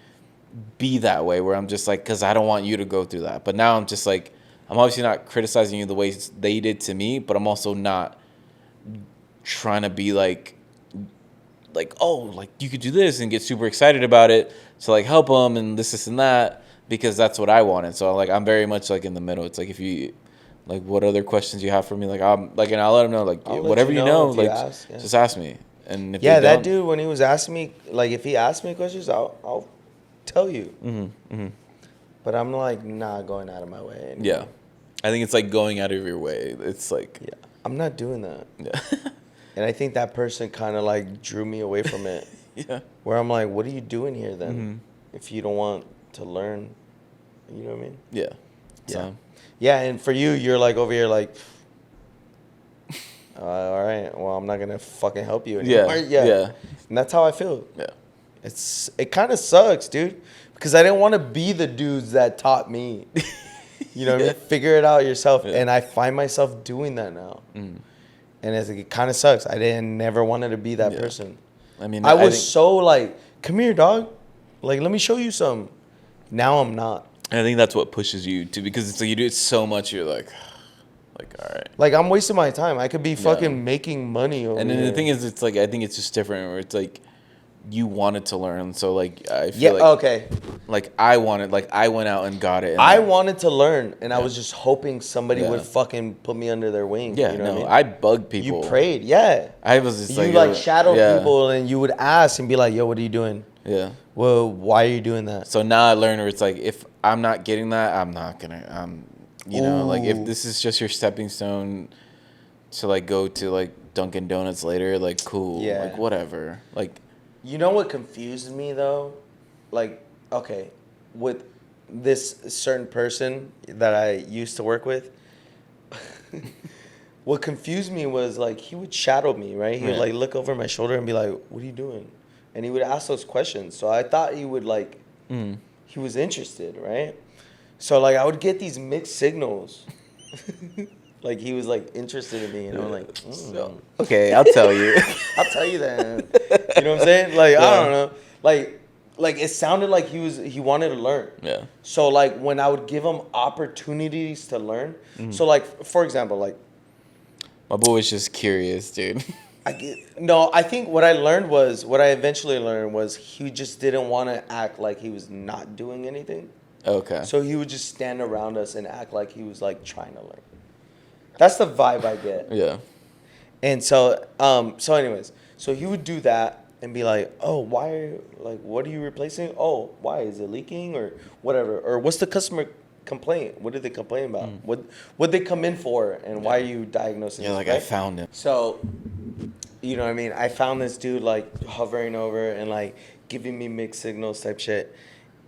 be that way, where I'm just like, because I don't want you to go through that. But now I'm just like, I'm obviously not criticizing you the way they did to me, but I'm also not trying to be like, oh, like you could do this and get super excited about it to like help them and this and that, because that's what I wanted. So like I'm very much like in the middle. It's like, if you like, what other questions you have for me, like I'm like, and I'll let them know, like I'll let whatever you know, if you like ask, yeah. just ask me. And if Yeah, they that don't, dude, when he was asking me, like, if he asked me questions, I'll tell you. But I'm like not going out of my way anymore. yeah, I think it's like going out of your way. It's like, Yeah, I'm not doing that. yeah. And I think that person kind of like drew me away from it. Yeah. Where I'm like, what are you doing here then? If you don't want to learn, you know what I mean? Yeah. Yeah. So, Yeah, and for you, you're like over here like, all right, well, I'm not gonna fucking help you anymore. Yeah. And that's how I feel. yeah. It kind of sucks, dude, because I didn't want to be the dudes that taught me. You know what I mean? Figure it out yourself, Yeah. and I find myself doing that now. And it kind of sucks. I never wanted to be that Yeah. person. I mean, I was think, so like, come here, dog. Like, let me show you some. Now I'm not. I think that's what pushes you to, because it's like you do it so much, you're like, all right. Like, I'm wasting my time. I could be fucking making money over And then here. the thing is, it's like, I think it's just different, where it's like you wanted to learn. So like, I yeah, feel like, okay. like I wanted, like I went out and got it. And I like, wanted to learn, and I was just hoping somebody Yeah. would fucking put me under their wing. yeah, you know no, what I mean? I bugged people. You prayed, yeah. I was just You like, like shadow yeah, people, and you would ask and be like, "Yo, what are you doing? Yeah. Well, why are you doing that?" So now I learned where it's like, if I'm not getting that, I'm not gonna, you know, like if Ooh. this is just your stepping stone to like go to like Dunkin' Donuts later, like cool, Yeah. like whatever, like You know what confused me though? Like, okay, with this certain person that I used to work with, what confused me was like he would shadow me, right? He would Yeah. like look over my shoulder and be like, "What are you doing?" And he would ask those questions. So I thought he would like, he was interested, right? So like I would get these mixed signals. Like he was like interested in me, and I'm like, okay, I'll tell you. I'll tell you that. You know what I'm saying? Like I don't know. Like it sounded like he wanted to learn. Yeah. So like when I would give him opportunities to learn. So like for example, like My boy was just curious, dude. I think what I eventually learned was he just didn't want to act like he was not doing anything. Okay. So he would just stand around us and act like he was like trying to learn. That's the vibe I get. Yeah. And so, anyways, so he would do that and be like, "Oh, why? What are you replacing? Oh, why is it leaking or whatever? Or what's the customer complaint? What did they complain about? What they come in for? And why are you diagnosing?" Yeah, this, like right? I found him. So, you know what I mean? I found this dude like hovering over and like giving me mixed signals type shit,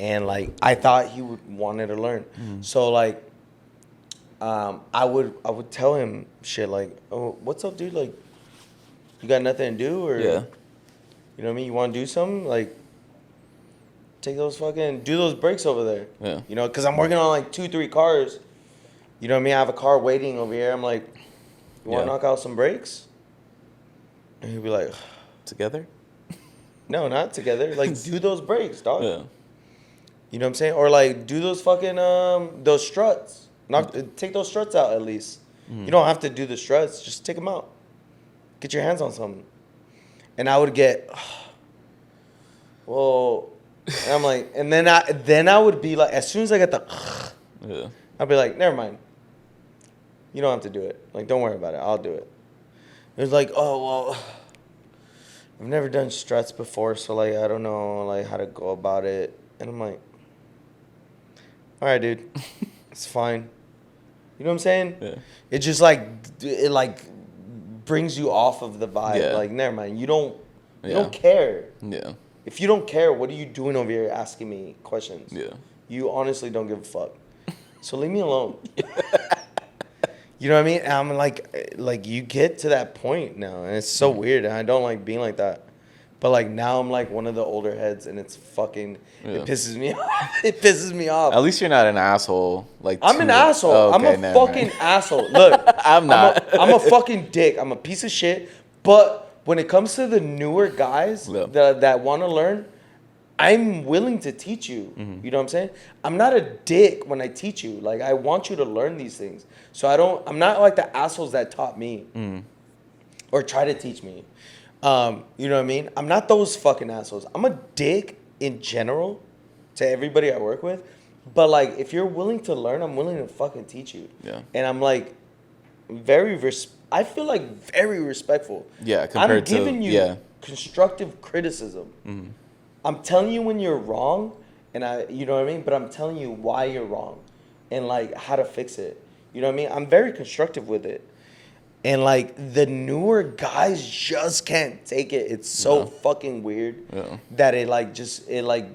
and like I thought he would wanted to learn. So like. I would tell him shit like, "Oh, what's up, dude? Like, you got nothing to do, or Yeah. you know what I mean? You want to do something? Like, do those brakes over there. Yeah. You know, because I'm working on like 2-3 cars, You know what I mean? I have a car waiting over here. I'm like, you want to Yeah. knock out some brakes? And he'd be like, Together? no, not together. Like, do those brakes, dog. Yeah. You know what I'm saying? Or like, do those fucking those struts. Take those struts out at least. You don't have to do the struts. Just take them out. Get your hands on something. And I would get, well, and I'm like, and then I would be like, as soon as I get the, Yeah. I'd be like, never mind. You don't have to do it. Like, don't worry about it. I'll do it. It was like, oh well, I've never done struts before, so like I don't know like how to go about it. And I'm like, all right, dude, it's fine. You know what I'm saying? Yeah. It just like it like brings you off of the vibe. Yeah. Like, never mind. You don't Yeah. care. Yeah. If you don't care, what are you doing over here asking me questions? Yeah. You honestly don't give a fuck. So leave me alone. You know what I mean? And I'm like you get to that point now, and it's so weird, and I don't like being like that. But like now I'm like one of the older heads, and it's fucking Yeah. it pisses me off. It pisses me off. At least you're not an asshole. Like I'm an asshole. Oh, I'm okay, a never fucking mind. asshole. Look, I'm not. I'm a fucking dick. I'm a piece of shit. But when it comes to the newer guys Yeah. that want to learn, I'm willing to teach you. Mm-hmm. You know what I'm saying? I'm not a dick when I teach you. Like, I want you to learn these things. So I'm not like the assholes that taught me Mm-hmm. or try to teach me. You know what I mean? I'm not those fucking assholes. I'm a dick in general to everybody I work with. But like, if you're willing to learn, I'm willing to fucking teach you. Yeah. And I'm like I feel like very respectful. Yeah, I'm compared to- giving you yeah. constructive criticism. Mm-hmm. I'm telling you when you're wrong, and you know what I mean? But I'm telling you why you're wrong and like how to fix it. You know what I mean? I'm very constructive with it. And like the newer guys just can't take it. It's so Yeah. fucking weird Yeah. that it like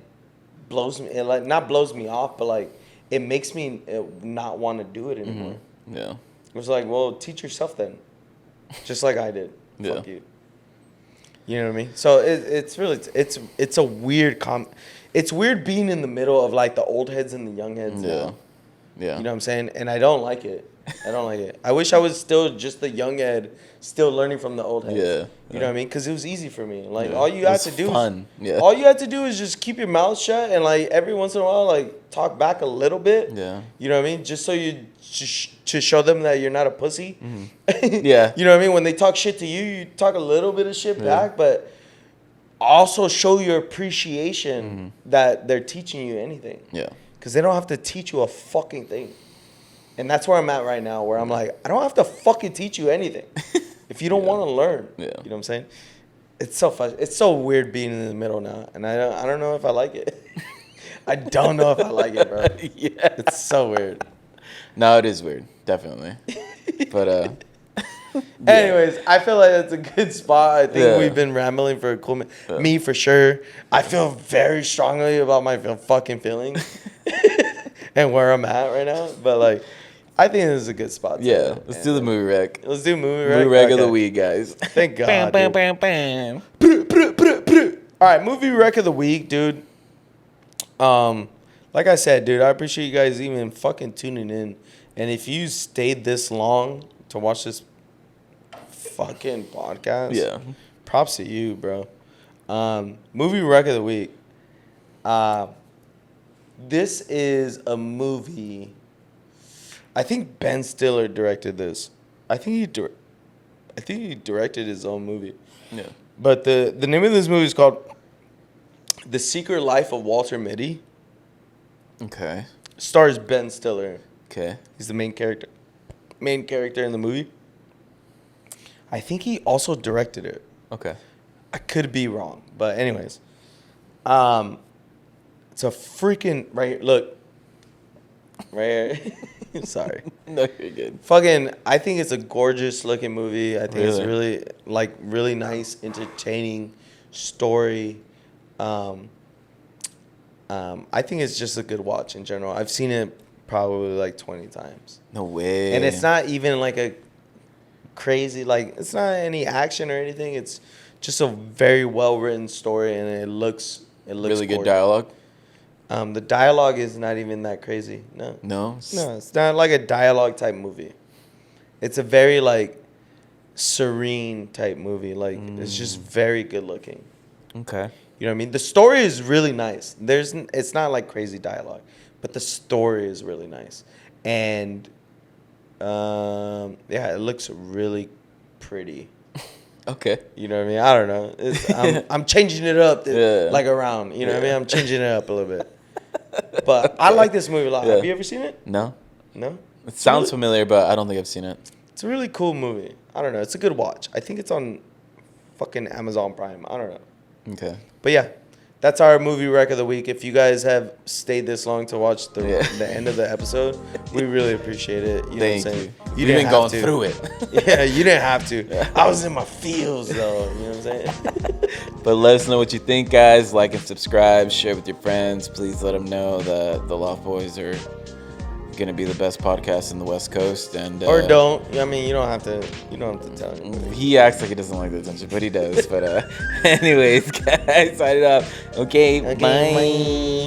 blows me. It like not blows me off, but like it makes me not want to do it anymore. Yeah. It was like, well, teach yourself then, just like I did. Yeah. Fuck you. You know what I mean? So it's really it's a weird it's weird being in the middle of like the old heads and the young heads. Yeah. Now. Yeah. You know what I'm saying? And I don't like it. I don't like it. I wish I was still just the young head, still learning from the old heads. Yeah. You know what I mean? Because it was easy for me. Like Yeah. all you It had was to do fun. Yeah. all you had to do is just keep your mouth shut and like every once in a while like talk back a little bit. Yeah. You know what I mean? Just so you to show them that you're not a pussy. Yeah. You know what I mean? When they talk shit to you, you talk a little bit of shit back, but also show your appreciation that they're teaching you anything. Yeah. Because they don't have to teach you a fucking thing. And that's where I'm at right now, where I'm like, I don't have to fucking teach you anything. If you don't want to learn. Yeah. You know what I'm saying? It's so fun. It's so weird being in the middle now. And I don't know if I like it. I don't know if I like it, bro. Yeah. It's so weird. No, it is weird, definitely. But Anyways, I feel like that's a good spot. I think Yeah. we've been rambling for a cool minute. Me, for sure. I feel very strongly about my fucking feelings and where I'm at right now. But, like, I think this is a good spot. yeah, let's do the movie rec. Let's do movie Movie rec. rec of the Okay. week, guys. Thank God. Bam, bam, dude. bam, bam. All right, movie rec of the week, dude. Like I said, dude, I appreciate you guys even fucking tuning in. And if you stayed this long to watch this fucking podcast, Yeah. props to you, bro. Movie rec of the week. This is a movie. I think Ben Stiller directed this. I think he directed his own movie. Yeah. But the name of this movie is called The Secret Life of Walter Mitty. Okay. Stars Ben Stiller. Okay. He's the main character in the movie. I think he also directed it. Okay. I could be wrong, but anyways, it's a freaking right here. Look, right here. Sorry. No, you're good. Fucking, I think it's a gorgeous looking movie. I think it's Really? really nice, entertaining story. I think it's just a good watch in general. I've seen it probably like 20 times. No way. And it's not even like a crazy, like, it's not any action or anything. It's just a very well written story, and it looks really good gorgeous. dialogue. The dialogue is not even that crazy. No. No. No, it's not like a dialogue type movie. It's a very like serene type movie. Like it's just very good looking. Okay. You know what I mean? The story is really nice. It's not like crazy dialogue, but the story is really nice. And yeah, it looks really pretty. Okay. You know what I mean? I don't know. I'm changing it up Yeah. like around. You know what I Yeah. mean? I'm changing it up a little bit. But I like this movie a lot. Yeah. Have you ever seen it? No. No? It sounds really- familiar, but I don't think I've seen it. It's a really cool movie. I don't know. It's a good watch. I think it's on fucking Amazon Prime. I don't know. Okay. But yeah, that's our movie rec of the week. If you guys have stayed this long to watch the end of the episode, we really appreciate it. You know Thank what I'm you. saying? You've didn't been have going to. through it. Yeah, you didn't have to. I was in my feels though. You know what I'm saying? But let us know what you think, guys. Like and subscribe. Share with your friends. Please let them know that the Loft Boys are gonna be the best podcast in the West Coast. And Or don't. I mean, you don't have to. You don't have to tell anybody. he acts like he doesn't like the attention, but he does. But anyways, guys, sign it up. Okay, bye. Bye.